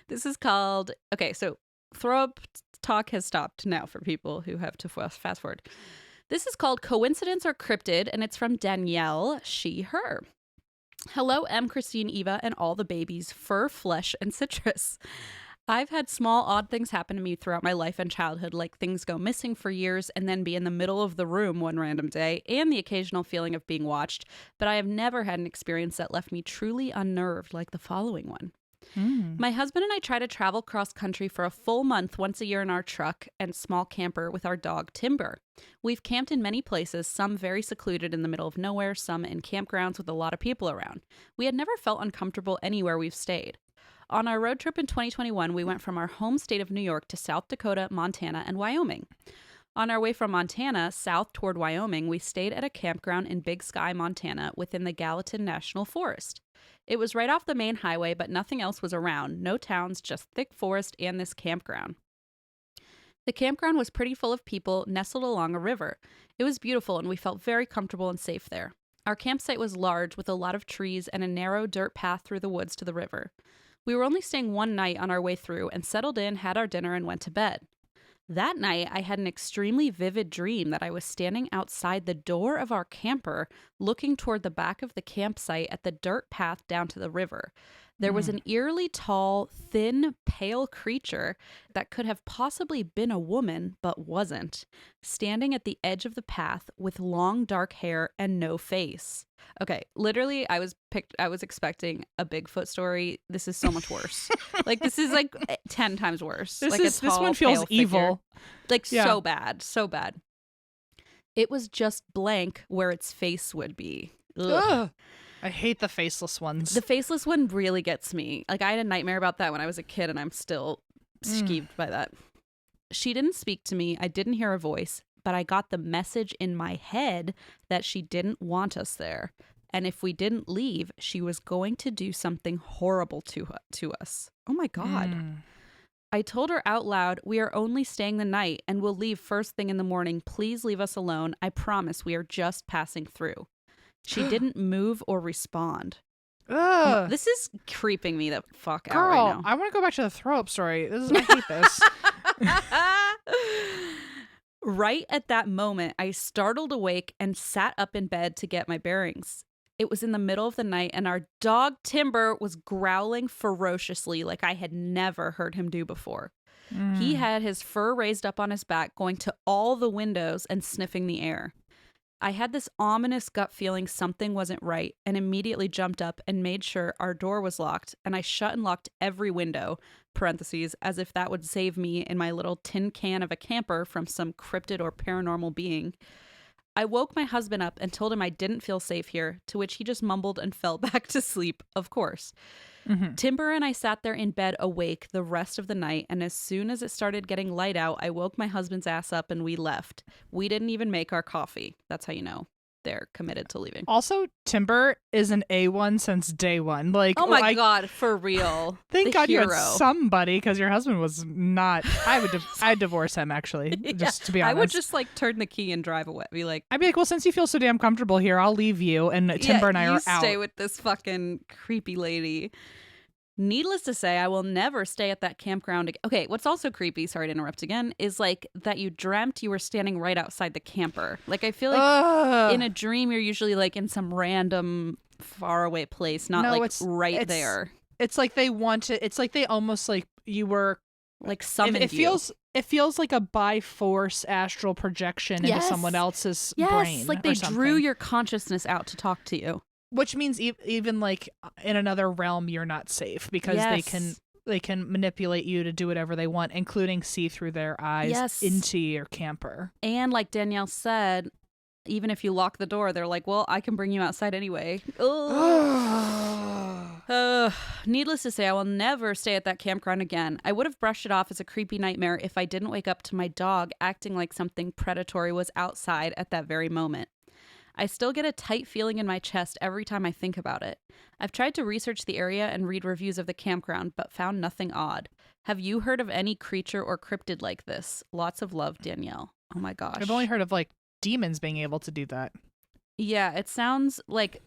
This is called, okay, so throw up talk has stopped now for people who have to fast forward. This is called Coincidence or Cryptid, and it's from Danielle, she, her. Hello, M, Christine, Eva, and all the babies, fur, flesh, and citrus. I've had small, odd things happen to me throughout my life and childhood, like things go missing for years and then be in the middle of the room one random day, and the occasional feeling of being watched, but I have never had an experience that left me truly unnerved like the following one. My husband and I try to travel cross country for a full month once a year in our truck and small camper with our dog Timber. We've camped in many places, some very secluded in the middle of nowhere, some in campgrounds with a lot of people around. We had never felt uncomfortable anywhere we've stayed. On our road trip in 2021, we went from our home state of New York to South Dakota, Montana, and Wyoming. On our way from Montana south toward Wyoming, we stayed at a campground in Big Sky, Montana, within the Gallatin National Forest. It was right off the main highway, but nothing else was around. No towns, just thick forest and this campground. The campground was pretty full of people nestled along a river. It was beautiful, and we felt very comfortable and safe there. Our campsite was large with a lot of trees and a narrow dirt path through the woods to the river. We were only staying one night on our way through and settled in, had our dinner, and went to bed. That night, I had an extremely vivid dream that I was standing outside the door of our camper, looking toward the back of the campsite at the dirt path down to the river. There was an eerily tall, thin, pale creature that could have possibly been a woman, but wasn't, standing at the edge of the path with long, dark hair and no face. Okay, literally, I was expecting a Bigfoot story. This is so much worse. Like, this is like 10 times worse. This This one feels evil. Like, Yeah. so bad, so bad. It was just blank where its face would be. Ugh. Ugh. I hate the faceless ones. The faceless one really gets me. Like, I had a nightmare about that when I was a kid, and I'm still skeeved by that. She didn't speak to me. I didn't hear a voice, but I got the message in my head that she didn't want us there. And if we didn't leave, she was going to do something horrible to us. Oh my God. I told her out loud, we are only staying the night and we'll leave first thing in the morning. Please leave us alone. I promise we are just passing through. She didn't move or respond. Ugh. This is creeping me the fuck out Girl, right now. I want to go back to the throw up story. I hate this. Right at that moment, I startled awake and sat up in bed to get my bearings. It was in the middle of the night, and our dog Timber was growling ferociously like I had never heard him do before. He had his fur raised up on his back, going to all the windows and sniffing the air. I had this ominous gut feeling something wasn't right and immediately jumped up and made sure our door was locked, and I shut and locked every window, parentheses, as if that would save me in my little tin can of a camper from some cryptid or paranormal being. I woke my husband up and told him I didn't feel safe here, to which he just mumbled and fell back to sleep, of course. Timber and I sat there in bed awake the rest of the night, and as soon as it started getting light out, I woke my husband's ass up and we left. We didn't even make our coffee. That's how you know they're committed to leaving. Also, Timber is an A1 since day one. Like, Oh my God, for real. Thank The God you hero. had somebody, because your husband was not. I'd divorce him, actually, just to be honest. I would just like turn the key and drive away. Be like, I'd be like, well, since you feel so damn comfortable here, I'll leave you. And Timber and I you are out. stay with this fucking creepy lady. Needless to say, I will never stay at that campground again. Okay, what's also creepy, sorry to interrupt again, is like that you dreamt you were standing right outside the camper. Like, I feel like in a dream, you're usually like in some random faraway place, not No, like it's right there. It's like they want to. It's like they almost like you were Like summoned it feels it feels like a by force astral projection into someone else's brain. Like they drew your consciousness out to talk to you. Which means even like in another realm, you're not safe because they can manipulate you to do whatever they want, including see through their eyes into your camper. And like Danielle said, even if you lock the door, they're like, well, I can bring you outside anyway. Needless to say, I will never stay at that campground again. I would have brushed it off as a creepy nightmare if I didn't wake up to my dog acting like something predatory was outside at that very moment. I still get a tight feeling in my chest every time I think about it. I've tried to research the area and read reviews of the campground, but found nothing odd. Have you heard of any creature or cryptid like this? Lots of love, Danielle. Oh my gosh. I've only heard of like demons being able to do that. Yeah, it sounds like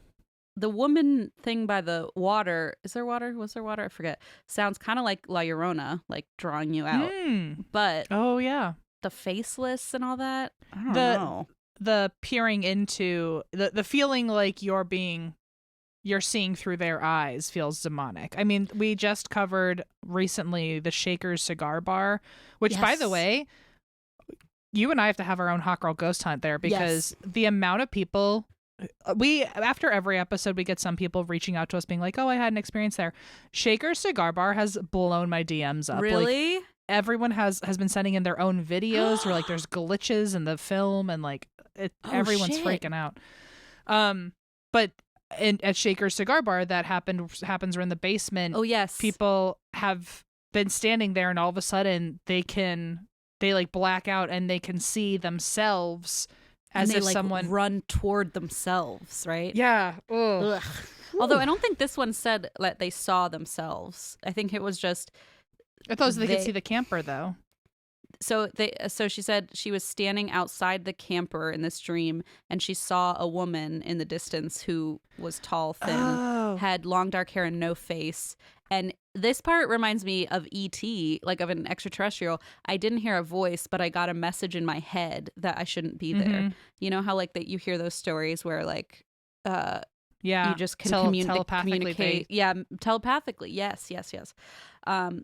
the woman thing by the water. Is there water? Was there water? I forget. Sounds kind of like La Llorona, like drawing you out. But oh yeah, the faceless and all that. I don't know. The peering into the feeling like you're seeing through their eyes feels demonic. I mean, we just covered recently the Shaker's Cigar Bar, which by the way, you and I have to have our own hot girl ghost hunt there because the amount of people after every episode we get some people reaching out to us being like, oh, I had an experience there. Shaker's Cigar Bar has blown my DMs up. Really? Like, everyone has been sending in their own videos where like there's glitches in the film and like everyone's freaking out. But at Shaker's Cigar Bar that happens in the basement. Oh yes. People have been standing there and all of a sudden they like black out and they can see themselves as if like someone run toward themselves, right? Yeah. Ugh. Although I don't think this one said that they saw themselves. I think it was just I thought they could see the camper though. So she said she was standing outside the camper in this dream and she saw a woman in the distance who was tall, thin, had long dark hair and no face. And this part reminds me of E.T., like of an extraterrestrial. I didn't hear a voice, but I got a message in my head that I shouldn't be there. You know how like that you hear those stories where like you just can communicate. Yeah, telepathically. Yes.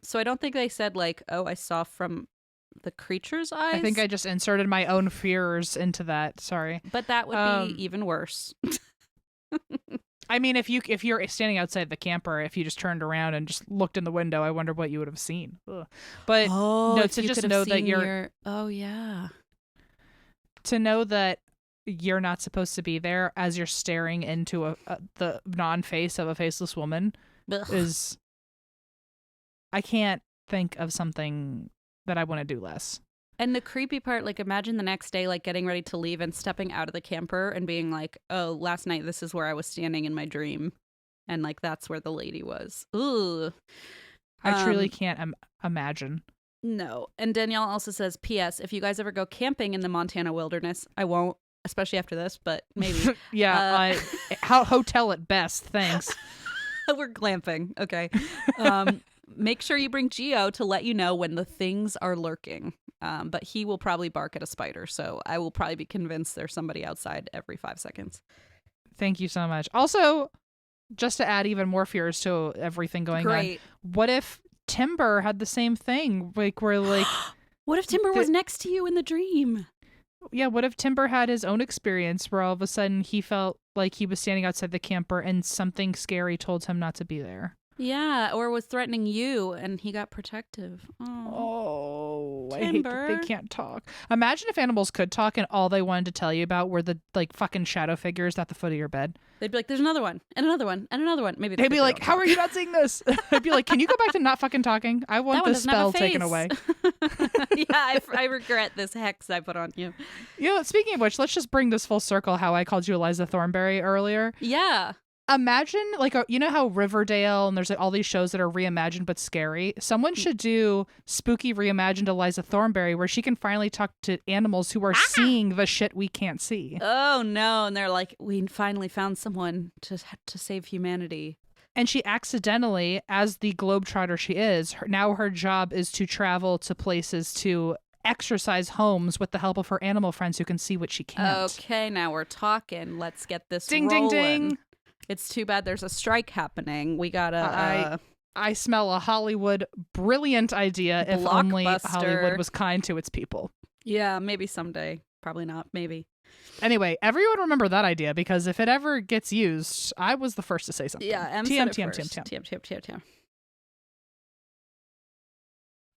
So I don't think they said like, oh, I saw from the creature's eyes. I think I just inserted my own fears into that. Sorry. But that would be even worse. I mean, if you're standing outside the camper, if you just turned around and just looked in the window, I wonder what you would have seen. Ugh. But no, to just know that to know that you're not supposed to be there as you're staring into the non-face of a faceless woman is. I can't think of something that I want to do less. And the creepy part, like imagine the next day, like getting ready to leave and stepping out of the camper and being like, oh, last night this is where I was standing in my dream. And like, that's where the lady was. Ooh. I truly can't imagine. No. And Danielle also says, P.S. if you guys ever go camping in the Montana wilderness, I won't, especially after this, but maybe. Hotel at best. Thanks. We're glamping. Okay. Make sure you bring Geo to let you know when the things are lurking. But he will probably bark at a spider, so I will probably be convinced there's somebody outside every 5 seconds. Thank you so much. Also, just to add even more fears to everything going on, what if Timber had the same thing? Like, we're like, what if Timber was next to you in the dream? Yeah, what if Timber had his own experience where all of a sudden he felt like he was standing outside the camper and something scary told him not to be there? Yeah, or was threatening you and he got protective. Oh, Timber. I hate that they can't talk. Imagine if animals could talk and all they wanted to tell you about were the like fucking shadow figures at the foot of your bed. They'd be like, there's another one, and another one, and another one. Maybe they'd be like, how are you not seeing this? I'd be like, can you go back to not fucking talking? I want this spell taken away. Yeah, I regret this hex I put on you. You know, speaking of which, let's just bring this full circle how I called you Eliza Thornberry earlier. Yeah. Imagine, like, you know how Riverdale and there's like all these shows that are reimagined but scary? Someone should do spooky reimagined Eliza Thornberry where she can finally talk to animals who are seeing the shit we can't see. Oh, no. And they're like, we finally found someone to save humanity. And she accidentally, as the globetrotter she is, now her job is to travel to places to exercise homes with the help of her animal friends who can see what she can't. Okay, now we're talking. Let's get this ding, rolling. ding, ding. It's too bad there's a strike happening. We gotta I smell a Hollywood brilliant idea if only Hollywood was kind to its people. Yeah, maybe someday. Probably not. Maybe. Anyway, everyone remember that idea, because if it ever gets used, I was the first to say something. Yeah, M TM, said it TM, first. TM, TM. TM.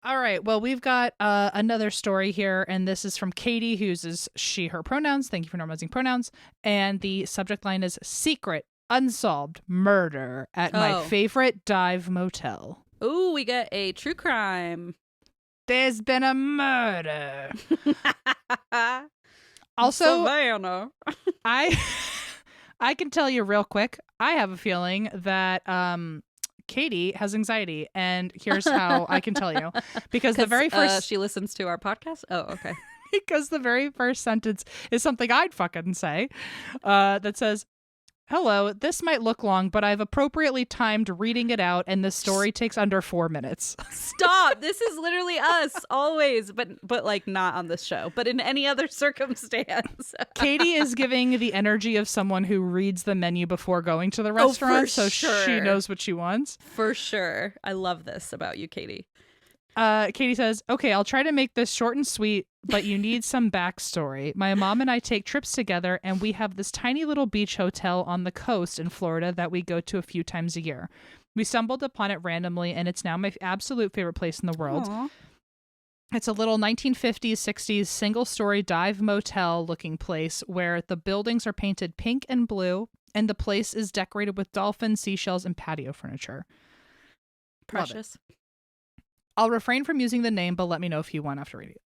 All right. Well, we've got another story here, and this is from Katie, who's she, her pronouns. Thank you for normalizing pronouns. And the subject line is secret, unsolved murder at my favorite dive motel. Ooh, we get a true crime. There's been a murder. Also, Savannah. I can tell you real quick, I have a feeling that Katie has anxiety, and here's how I can tell you. Because the very first... she listens to our podcast? Oh, okay. Because the very first sentence is something I'd fucking say that says, hello, this might look long, but I've appropriately timed reading it out, and this story takes under 4 minutes. Stop. This is literally us always, but like not on this show, but in any other circumstance. Katie is giving the energy of someone who reads the menu before going to the restaurant, so she knows what she wants. For sure. I love this about you, Katie. Katie says, okay, I'll try to make this short and sweet, but you need some backstory. My mom and I take trips together, and we have this tiny little beach hotel on the coast in Florida that we go to a few times a year. We stumbled upon it randomly, and it's now my absolute favorite place in the world. Aww. It's a little 1950s, 60s single-story dive motel looking place where the buildings are painted pink and blue, and the place is decorated with dolphins, seashells, and patio furniture. Precious. I'll refrain from using the name, but let me know if you want after reading it.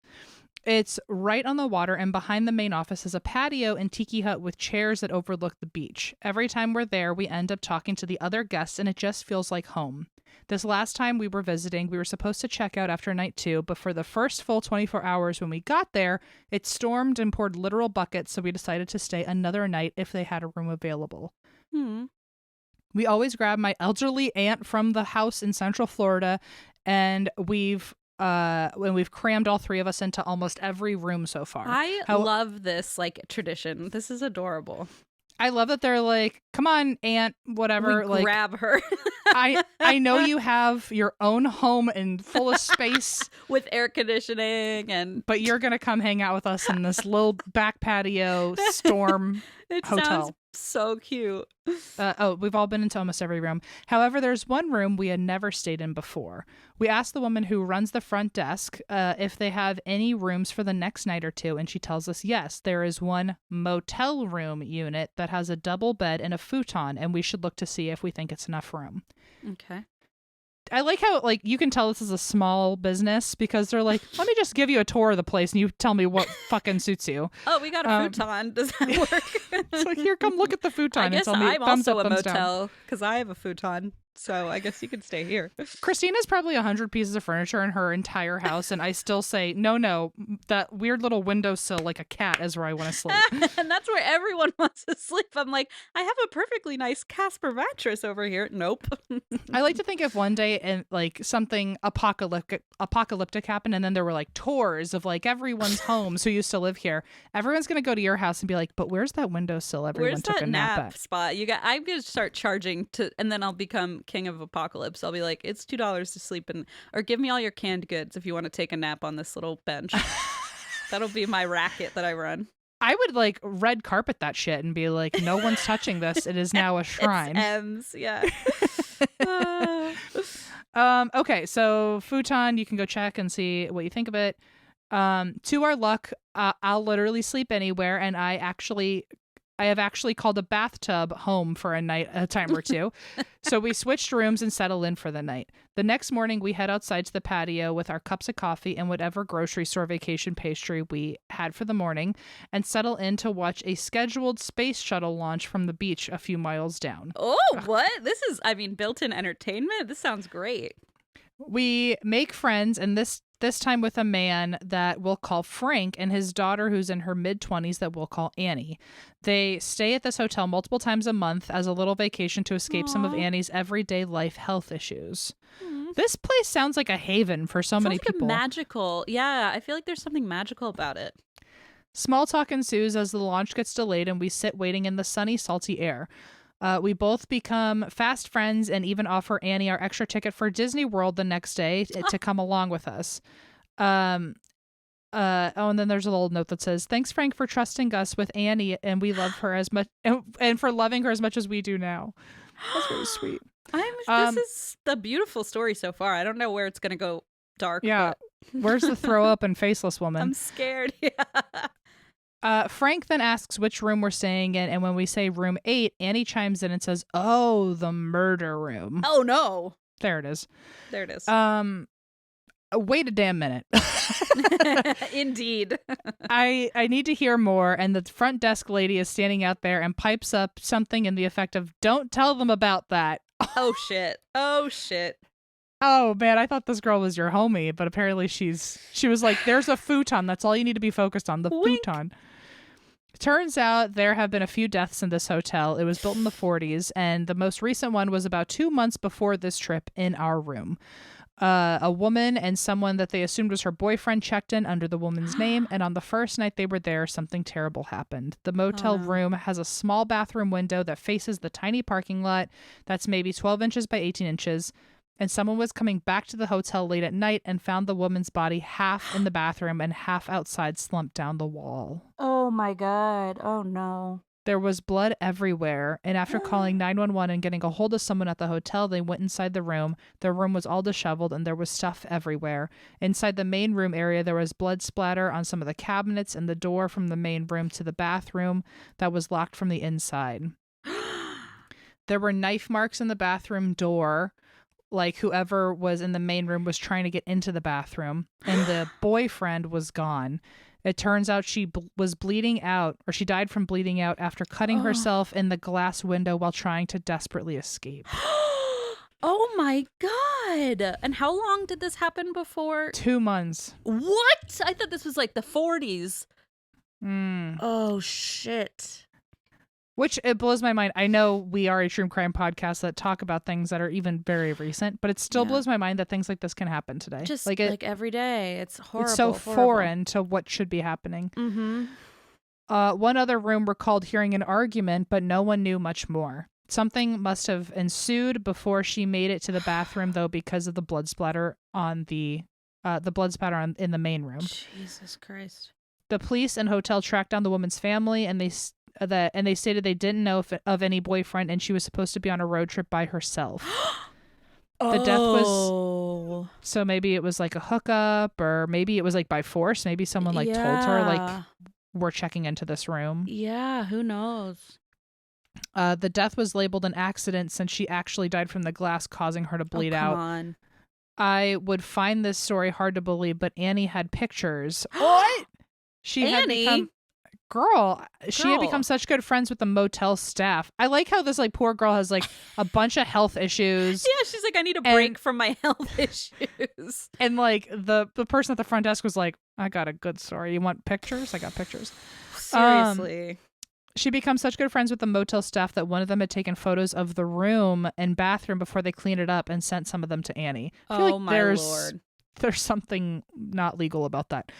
It's right on the water, and behind the main office is a patio and tiki hut with chairs that overlook the beach. Every time we're there, we end up talking to the other guests, and it just feels like home. This last time we were visiting, we were supposed to check out after night 2, but for the first full 24 hours when we got there, it stormed and poured literal buckets, so we decided to stay another night if they had a room available. We always grab my elderly aunt from the house in Central Florida, and we've crammed all 3 of us into almost every room so far. I love this like tradition. This is adorable. I love that they're like, come on, aunt, whatever. We grab her. I know you have your own home and full of space with air conditioning, but you're gonna come hang out with us in this little back patio storm hotel. Sounds so cute. We've all been into almost every room. However, there's one room we had never stayed in before. We asked the woman who runs the front desk if they have any rooms for the next night or 2, and she tells us yes, there is one motel room unit that has a double bed and a futon, and we should look to see if we think it's enough room. Okay. I like how you can tell this is a small business because they're like, let me just give you a tour of the place and you tell me what fucking suits you. Oh, we got a futon. Does that work? So here, come look at the futon and tell me I'm thumbs also up, a thumbs motel because I have a futon. So I guess you could stay here. Christina's probably 100 pieces of furniture in her entire house, and I still say, no, that weird little windowsill like a cat is where I want to sleep. And that's where everyone wants to sleep. I'm like, I have a perfectly nice Casper mattress over here. Nope. I like to think if one day and something apocalyptic happened, and then there were tours of everyone's homes who used to live here. Everyone's gonna go to your house and be like, but where's that windowsill everyone took a nap at? Spot? I'm gonna start charging and then I'll become king of apocalypse. I'll be like, it's $2 to sleep in, or give me all your canned goods if you want to take a nap on this little bench. That'll be my racket that I run. I would red carpet that shit and be like, no one's touching this. It is now a shrine. It's M's, yeah. Okay, so futon, you can go check and see what you think of it. To our luck, I'll literally sleep anywhere, and I have actually called a bathtub home for a time or 2. So we switched rooms and settled in for the night. The next morning, we head outside to the patio with our cups of coffee and whatever grocery store vacation pastry we had for the morning, and settle in to watch a scheduled space shuttle launch from the beach a few miles down. Oh, what? This is, built-in entertainment? This sounds great. We make friends, and this time with a man that we'll call Frank and his daughter who's in her mid-20s that we'll call Annie. They stay at this hotel multiple times a month as a little vacation to escape some of Annie's everyday life health issues. This place sounds like a haven for so many people. Magical. Yeah, I feel like there's something magical about it. Small talk ensues as the launch gets delayed and we sit waiting in the sunny, salty air. We both become fast friends and even offer Annie our extra ticket for Disney World the next day to come along with us. And then there's a little note that says, "Thanks, Frank, for trusting us with Annie, and we love her as much, and for loving her as much as we do now." That's very sweet. This is the beautiful story so far. I don't know where it's gonna go dark. Yeah, but... where's the throw up and faceless woman? I'm scared. Frank then asks which room we're staying in, and when we say room 8, Annie chimes in and says, "Oh, the murder room." Oh no! There it is. There it is. Wait a damn minute. Indeed. I need to hear more, and the front desk lady is standing out there and pipes up something in the effect of, "Don't tell them about that." Oh shit. Oh shit. Oh man, I thought this girl was your homie, but apparently she was like, "There's a futon. That's all you need to be focused on, the Wink. futon." Turns out there have been a few deaths in this hotel. It was built in the 40s, and the most recent one was about 2 months before this trip in our room. A woman and someone that they assumed was her boyfriend checked in under the woman's name, and on the first night they were there, something terrible happened. The motel room has a small bathroom window that faces the tiny parking lot that's maybe 12 inches by 18 inches, and someone was coming back to the hotel late at night and found the woman's body half in the bathroom and half outside, slumped down the wall. Oh my god. Oh no. There was blood everywhere, and after calling 911 and getting a hold of someone at the hotel, they went inside the room. The room was all disheveled, and there was stuff everywhere. Inside the main room area, there was blood splatter on some of the cabinets and the door from the main room to the bathroom that was locked from the inside. There were knife marks in the bathroom door, like whoever was in the main room was trying to get into the bathroom, and the boyfriend was gone. It turns out she was bleeding out, or she died from bleeding out after cutting herself in the glass window while trying to desperately escape. Oh my god. And how long did this happen before? 2 months. What? I thought this was like the 40s. Mm. Oh shit. Which, it blows my mind. I know we are a true crime podcast that talk about things that are even very recent, but it still blows my mind that things like this can happen today. Just like every day. It's horrible. It's so foreign to what should be happening. Mm-hmm. One other room recalled hearing an argument, but no one knew much more. Something must have ensued before she made it to the bathroom, though, because of the blood splatter on in the main room. Jesus Christ. The police and hotel tracked down the woman's family, and they stated they didn't know of any boyfriend, and she was supposed to be on a road trip by herself. The death was, so maybe it was like a hookup, or maybe it was like by force. Maybe someone told her, like, we're checking into this room. Yeah, who knows? The death was labeled an accident since she actually died from the glass, causing her to bleed out. Come on. I would find this story hard to believe, but Annie had pictures. What? She had become She had become such good friends with the motel staff. I like how this poor girl has a bunch of health issues. Yeah, she's like, I need a break from my health issues. And the person at the front desk was like, I got a good story. You want pictures? I got pictures. Seriously. She becomes such good friends with the motel staff that one of them had taken photos of the room and bathroom before they cleaned it up and sent some of them to Annie. I feel my Lord. There's something not legal about that.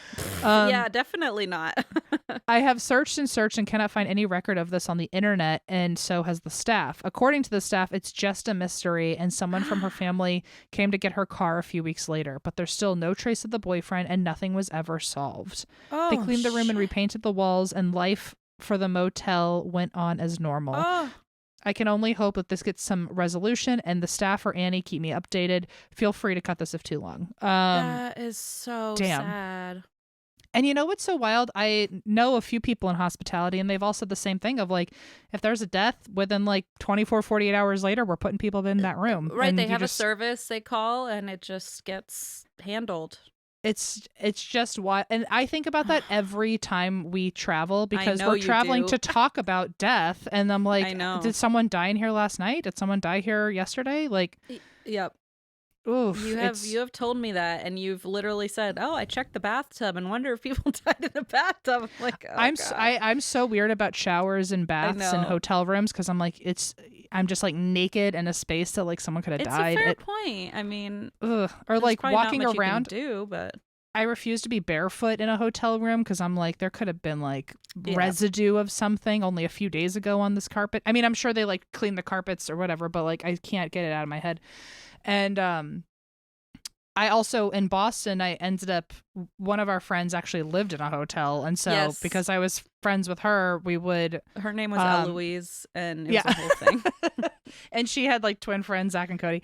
Yeah, definitely not. I have searched and cannot find any record of this on the internet, and so has the staff. According to the staff, it's just a mystery, and someone from her family came to get her car a few weeks later, but there's still no trace of the boyfriend, and nothing was ever solved. They cleaned the room and repainted the walls, and life for the motel went on as normal. I can only hope that this gets some resolution, and the staff or Annie keep me updated. Feel free to cut this if too long. That is so sad. And you know what's so wild? I know a few people in hospitality, and they've all said the same thing of if there's a death within 24, 48 hours later, we're putting people in that room. Right. They have a service they call, and it just gets handled. It's just wild. And I think about that every time we travel, because we're traveling to talk about death. And I'm like, did someone die in here last night? Did someone die here yesterday? Yep. Oof. You have told me that, and you've literally said, "Oh, I checked the bathtub and wonder if people died in the bathtub." I'm like, I'm so weird about showers and baths and hotel rooms, because I'm just naked in a space that someone could have died. It's a fair point. I mean, or walking around. but I refuse to be barefoot in a hotel room because I'm like, there could have been like Yeah. residue of something only a few days ago on this carpet. I mean, I'm sure they like clean the carpets or whatever, but like I can't get it out of my head. And I also in Boston, I ended up one of our friends actually lived in a hotel, and so Yes. because I was friends with her, we would. Her name was Eloise, and it Yeah. was a whole thing. And she had like twin friends, Zach and Cody.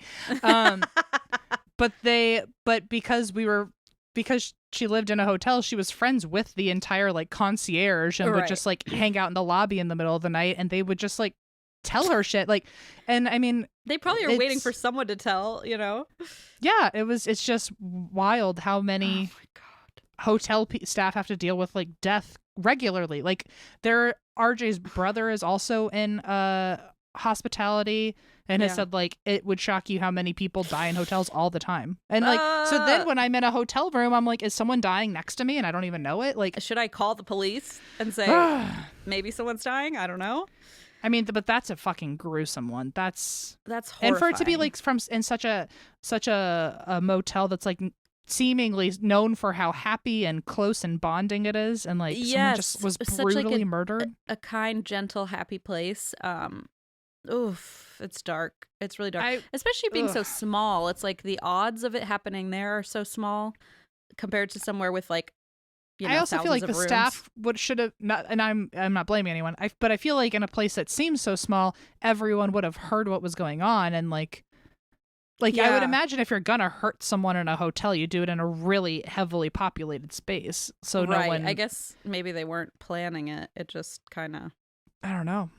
But because she lived in a hotel, she was friends with the entire like concierge and would Right. just like hang out in the lobby in the middle of the night, and they would just like tell her shit. Like, and I mean, They probably are waiting It's- for someone to tell, you know? yeah, it's just wild how Oh many my God. hotel staff have to deal with like death regularly. Like their RJ's brother is also in hospitality and has Yeah. said like it would shock you how many people die in hotels all the time. And like so then when I'm in a hotel room, I'm like, is someone dying next to me and I don't even know it? Like Should I call the police and say maybe someone's dying? I don't know. I mean, but that's a fucking gruesome one. That's horrifying. And for it to be like from in such a motel that's like seemingly known for how happy and close and bonding it is, and like someone just was such, like, brutally murdered. a kind, gentle, happy place. Oof, it's dark. It's really dark. Especially being so small. It's like the odds of it happening there are so small compared to somewhere with like, you know, I also feel like the thousands of rooms. staff should have not, and I'm not blaming anyone. But I feel like in a place that seems so small, everyone would have heard what was going on, and like I would Yeah. imagine if you're gonna hurt someone in a hotel, you do it in a really heavily populated space, so right. no one. I guess maybe they weren't planning it. It just kind of. I don't know.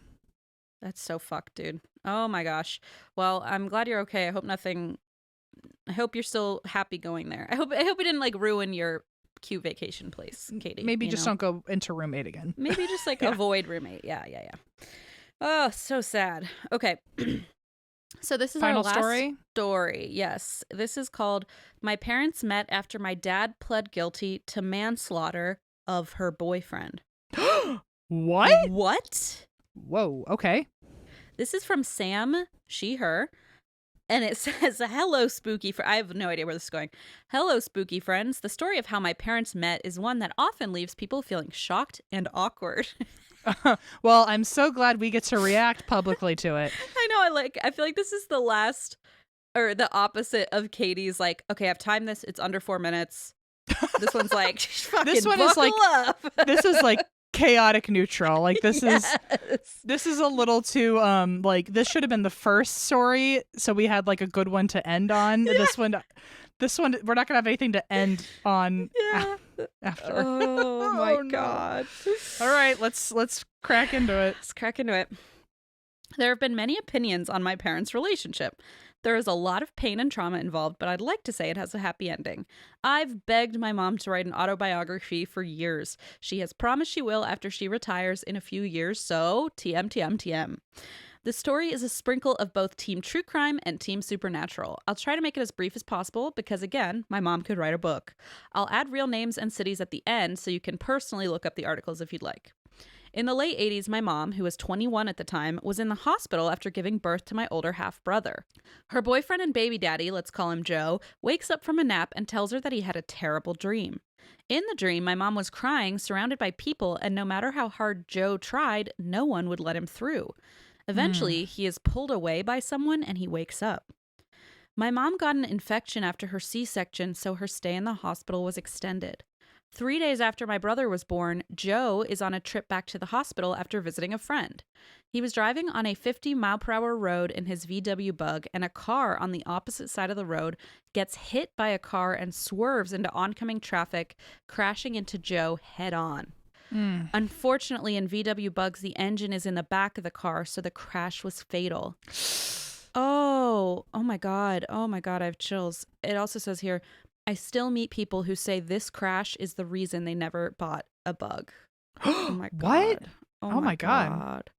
That's so fucked, dude. Oh my gosh. Well, I'm glad you're okay. I hope you're still happy going there. I hope it didn't like ruin your cute vacation place, Katie. Maybe you just know? don't go into roommate again. Maybe just like Yeah. avoid roommate. Yeah. Oh, so sad. Okay. So this is Final our last story? story. Yes. This is called My Parents Met After My Dad Pled Guilty to Manslaughter of Her Boyfriend. What? What? Whoa. Okay. This is from Sam, she, her. And it says, hello, spooky I have no idea where this is going. Hello, spooky friends. The story of how my parents met is one that often leaves people feeling shocked and awkward. Well, I'm so glad we get to react publicly to it. I know. I feel like this is the last or the opposite of Katie's. Like, okay, I've timed this. It's under 4 minutes. This one's like, fucking This one is buckle like- up. This is like chaotic neutral. Like this Yes. is a little too like this should have been the first story, so we had like a good one to end on. Yeah. This one we're not gonna have anything to end on Yeah. after. Oh my Oh, no. God. All right, let's crack into it. Let's crack into it. There have been many opinions on my parents' relationship. There is a lot of pain and trauma involved, but I'd like to say it has a happy ending. I've begged my mom to write an autobiography for years. She has promised she will after she retires in a few years, so TM. The story is a sprinkle of both Team True Crime and Team Supernatural. I'll try to make it as brief as possible because, again, my mom could write a book. I'll add real names and cities at the end so you can personally look up the articles if you'd like. In the late 80s, my mom, who was 21 at the time, was in the hospital after giving birth to my older half-brother. Her boyfriend and baby daddy, let's call him Joe, wakes up from a nap and tells her that he had a terrible dream. In the dream, my mom was crying, surrounded by people, and no matter how hard Joe tried, no one would let him through. Eventually, he is pulled away by someone and he wakes up. My mom got an infection after her C-section, so her stay in the hospital was extended. 3 days after my brother was born, Joe is on a trip back to the hospital after visiting a friend. He was driving on a 50-mile-per-hour road in his VW Bug, and a car on the opposite side of the road gets hit by a car and swerves into oncoming traffic, crashing into Joe head-on. Unfortunately, in VW Bugs, the engine is in the back of the car, so the crash was fatal. Oh my God. Oh my God, I have chills. It also says here, I still meet people who say this crash is the reason they never bought a Bug. Oh my God. What? Oh my God.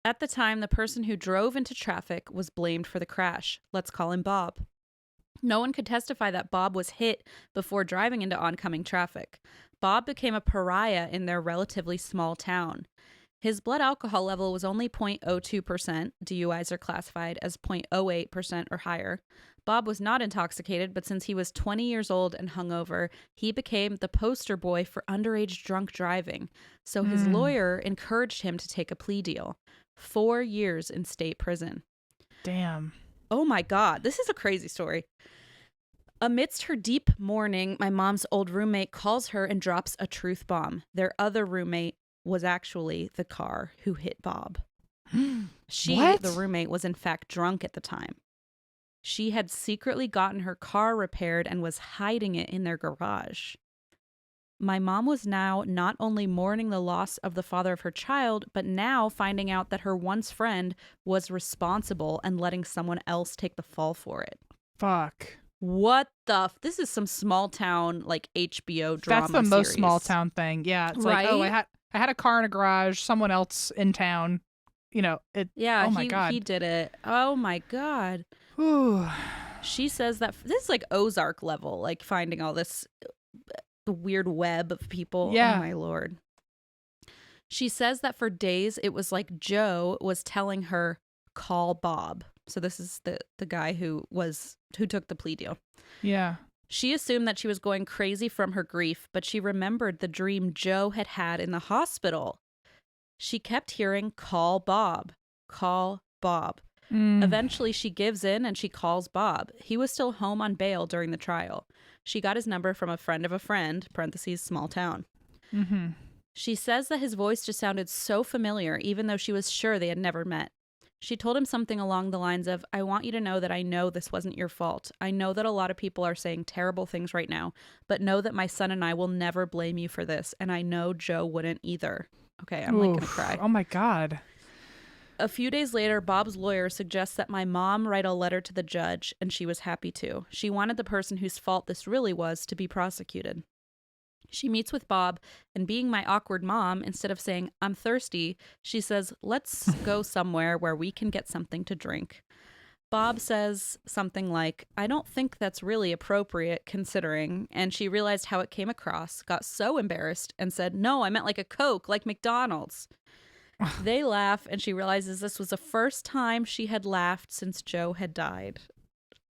At the time, the person who drove into traffic was blamed for the crash. Let's call him Bob. No one could testify that Bob was hit before driving into oncoming traffic. Bob became a pariah in their relatively small town. His blood alcohol level was only 0.02%. DUIs are classified as 0.08% or higher. Bob was not intoxicated, but since he was 20 years old and hungover, he became the poster boy for underage drunk driving. So his lawyer encouraged him to take a plea deal. 4 years in state prison. Damn. Oh my God, this is a crazy story. Amidst her deep mourning, my mom's old roommate calls her and drops a truth bomb. Their other roommate was actually the car who hit Bob. What? The roommate, was in fact drunk at the time. She had secretly gotten her car repaired and was hiding it in their garage. My mom was now not only mourning the loss of the father of her child, but now finding out that her once friend was responsible and letting someone else take the fall for it. Fuck. What the? This is some small town, like, HBO drama. That's the most series. small town thing. Yeah. It's Right? like, oh, I had a car in a garage, someone else in town. You know, it. Yeah. Oh my God. He did it. Oh my God. Ooh. She says that this is like Ozark level, like finding all this weird web of people. Yeah. Oh my Lord. She says that for days it was like Joe was telling her, call Bob. So this is the guy who took the plea deal. Yeah. She assumed that she was going crazy from her grief, but she remembered the dream Joe had had in the hospital. She kept hearing, call Bob, call Bob. Eventually, she gives in and she calls Bob. He was still home on bail during the trial. She got his number from a friend of a friend, parentheses, small town. Mm-hmm. She says that his voice just sounded so familiar, even though she was sure they had never met. She told him something along the lines of, I want you to know that I know this wasn't your fault. I know that a lot of people are saying terrible things right now, but know that my son and I will never blame you for this, and I know Joe wouldn't either. Okay, I'm like gonna cry. Oh my God. A few days later, Bob's lawyer suggests that my mom write a letter to the judge, and she was happy to. She wanted the person whose fault this really was to be prosecuted. She meets with Bob, and being my awkward mom, instead of saying, I'm thirsty, she says, let's go somewhere where we can get something to drink. Bob says something like, I don't think that's really appropriate considering, and she realized how it came across, got so embarrassed, and said, no, I meant like a Coke, like McDonald's. They laugh, and she realizes this was the first time she had laughed since Joe had died.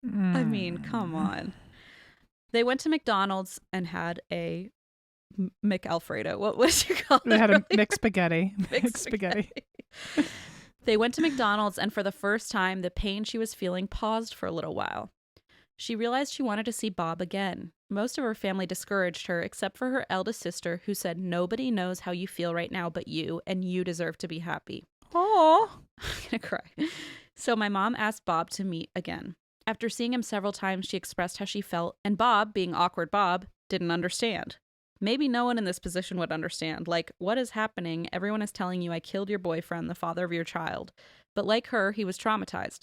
I mean, come on. They went to McDonald's and had a McAlfredo. What would you call it? They had a mixed spaghetti. Mixed spaghetti. They went to McDonald's, and for the first time, the pain she was feeling paused for a little while. She realized she wanted to see Bob again. Most of her family discouraged her, except for her eldest sister, who said, nobody knows how you feel right now but you, and you deserve to be happy. Aww. I'm gonna cry. So my mom asked Bob to meet again. After seeing him several times, she expressed how she felt, and Bob, being awkward Bob, didn't understand. Maybe no one in this position would understand. Like, what is happening? Everyone is telling you I killed your boyfriend, the father of your child. But like her, he was traumatized.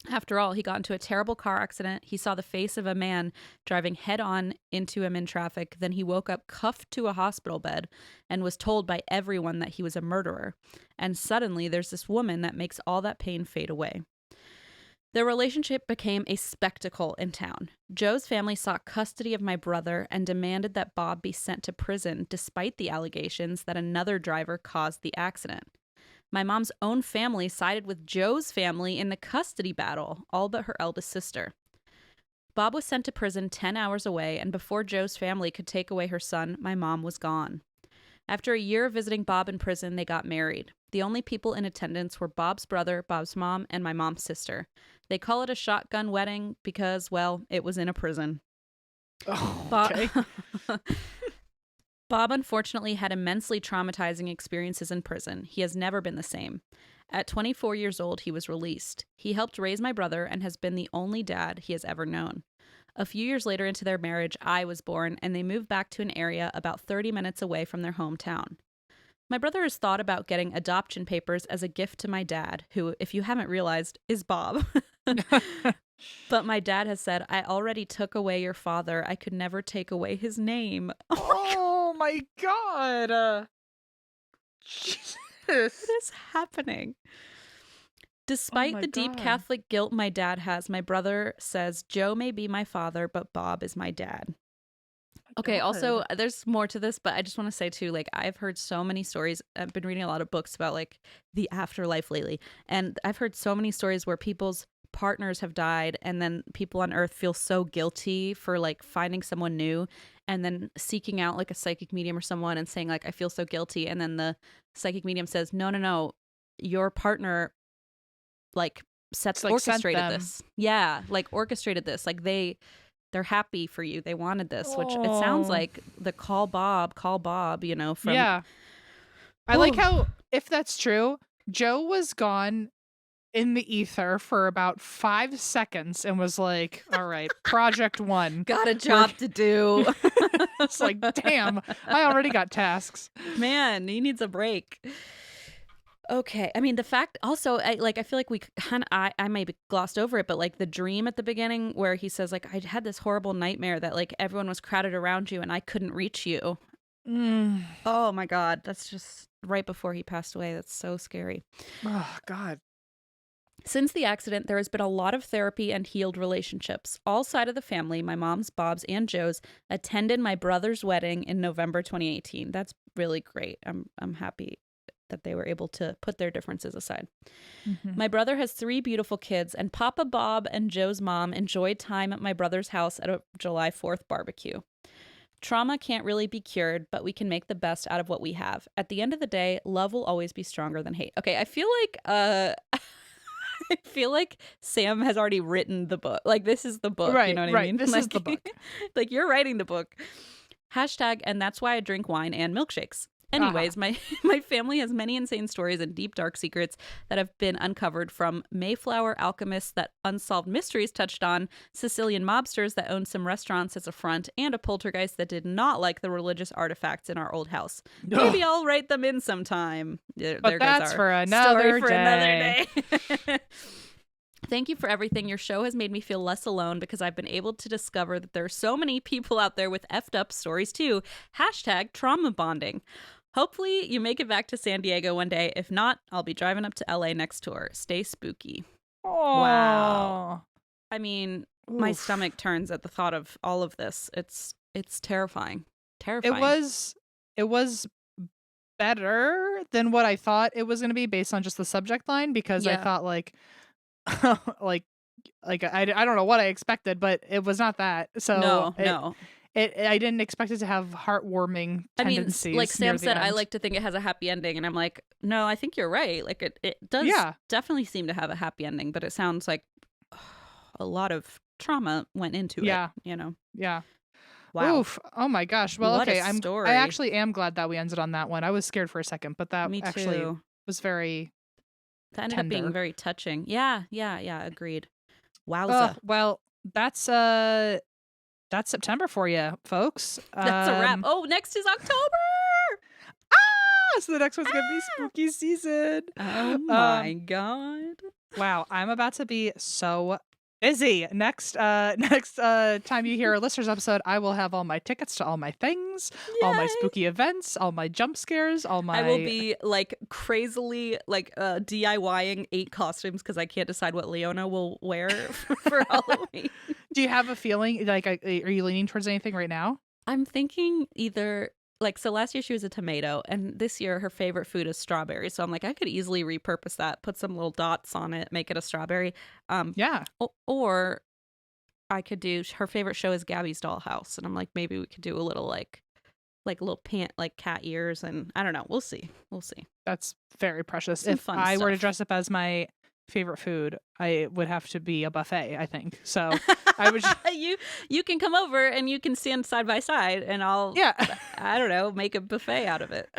After all, he got into a terrible car accident. He saw the face of a man driving head-on into him in traffic. Then he woke up cuffed to a hospital bed and was told by everyone that he was a murderer. And suddenly, there's this woman that makes all that pain fade away. Their relationship became a spectacle in town. Joe's family sought custody of my brother and demanded that Bob be sent to prison despite the allegations that another driver caused the accident. My mom's own family sided with Joe's family in the custody battle, all but her eldest sister. Bob was sent to prison 10 hours away, and before Joe's family could take away her son, my mom was gone. After a year of visiting Bob in prison, they got married. The only people in attendance were Bob's brother, Bob's mom, and my mom's sister. They call it a shotgun wedding because, well, it was in a prison. Oh, okay. Bob unfortunately had immensely traumatizing experiences in prison. He has never been the same. At 24 years old, he was released. He helped raise my brother and has been the only dad he has ever known. A few years later into their marriage, I was born, and they moved back to an area about 30 minutes away from their hometown. My brother has thought about getting adoption papers as a gift to my dad, who, if you haven't realized, is Bob. But my dad has said, I already took away your father. I could never take away his name. Oh my God. Jesus. What is happening? Despite the deep God. Catholic guilt my dad has, my brother says Joe may be my father, but Bob is my dad. Okay, also, God. there's more to this, but I just want to say too, like, I've heard so many stories. I've been reading a lot of books about like the afterlife lately, and I've heard so many stories where people's partners have died, and then people on Earth feel so guilty for like finding someone new, and then seeking out like a psychic medium or someone and saying like, I feel so guilty, and then the psychic medium says, no, no, no, your partner like It's like sent orchestrated them. this. Yeah, like orchestrated this. Like they're happy for you. They wanted this, which it sounds Oh. like the call Bob, you know, from Yeah. I like how, if that's true, Joe was gone in the ether for about 5 seconds and was like, all right, project one. got a job to do. It's like, damn, I already got tasks. Man, he needs a break. Okay. I mean, the fact also, I feel like we kind of, I maybe glossed over it, but like the dream at the beginning where he says, like, I had this horrible nightmare that like everyone was crowded around you and I couldn't reach you. Mm. Oh my God. That's just right before he passed away. That's so scary. Oh, God. Since the accident, there has been a lot of therapy and healed relationships. All side of the family, my mom's, Bob's, and Joe's, attended my brother's wedding in November 2018. That's really great. I'm happy that they were able to put their differences aside. Mm-hmm. My brother has 3 beautiful kids, and Papa Bob and Joe's mom enjoyed time at my brother's house at a July 4th barbecue. Trauma can't really be cured, but we can make the best out of what we have. At the end of the day, love will always be stronger than hate. Okay, I feel like I feel like Sam has already written the book. Like, this is the book. Right, You know what right. I mean? This like, is the book. Like, you're writing the book. Hashtag, and that's why I drink wine and milkshakes. Anyways, my family has many insane stories and deep, dark secrets that have been uncovered, from Mayflower alchemists that Unsolved Mysteries touched on, Sicilian mobsters that owned some restaurants as a front, and a poltergeist that did not like the religious artifacts in our old house. Maybe I'll write them in sometime. But that's for another day. Thank you for everything. Your show has made me feel less alone because I've been able to discover that there are so many people out there with effed up stories too. Hashtag trauma bonding. Hopefully you make it back to San Diego one day. If not, I'll be driving up to LA next tour. Stay spooky. Oh. Wow. I mean, my Oof. stomach turns at the thought of all of this. It's terrifying. Terrifying. It was better than what I thought it was going to be based on just the subject line, because I thought like like I don't know what I expected, but it was not that. So no. I didn't expect it to have heartwarming tendencies. I mean, like Sam said, I end. like to think it has a happy ending, and I'm like, no, I think you're right. Like it does definitely seem to have a happy ending, but it sounds like a lot of trauma went into it, you know? Yeah. Wow. Oof. Oh my gosh. Well, What okay. a story. I actually am glad that we ended on that one. I was scared for a second, but that Me too. actually was very That ended tender. up being very touching. Yeah. Agreed. Wowza. Well, that's September for you, folks. That's a wrap. Oh, next is October. So the next one's gonna be spooky season. Oh my God. Wow, I'm about to be so busy. Next time you hear a listeners episode, I will have all my tickets to all my things, all my spooky events, all my jump scares, all my. I will be like crazily like DIYing 8 costumes because I can't decide what Leona will wear for Halloween. Do you have a feeling like are you leaning towards anything right now? I'm thinking either. Like, so last year she was a tomato, and this year her favorite food is strawberry. So I'm like, I could easily repurpose that, put some little dots on it, make it a strawberry. Yeah. Or I could do, her favorite show is Gabby's Dollhouse. And I'm like, maybe we could do a little like little like cat ears, and I don't know. We'll see. That's very precious. Some if fun I were to stuff. dress up as my favorite food, I would have to be a buffet, I think. So I would you can come over and you can stand side by side, and I'll I don't know, make a buffet out of it.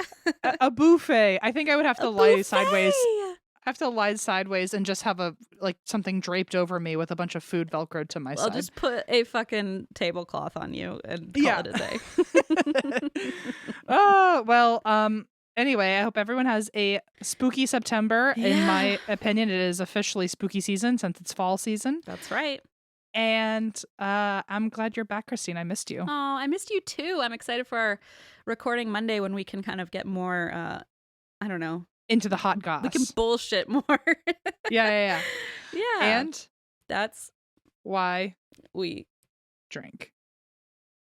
a buffet. I think I would have to lie sideways. I have to lie sideways and just have a like something draped over me with a bunch of food velcroed to my side. I'll just put a fucking tablecloth on you and call it a day. Oh, well, anyway, I hope everyone has a spooky September. Yeah. In my opinion, it is officially spooky season since it's fall season. That's right. And I'm glad you're back, Christine. I missed you. Oh, I missed you too. I'm excited for our recording Monday when we can kind of get more, I don't know. Into the hot goss. We can bullshit more. Yeah. Yeah. And that's why we drink.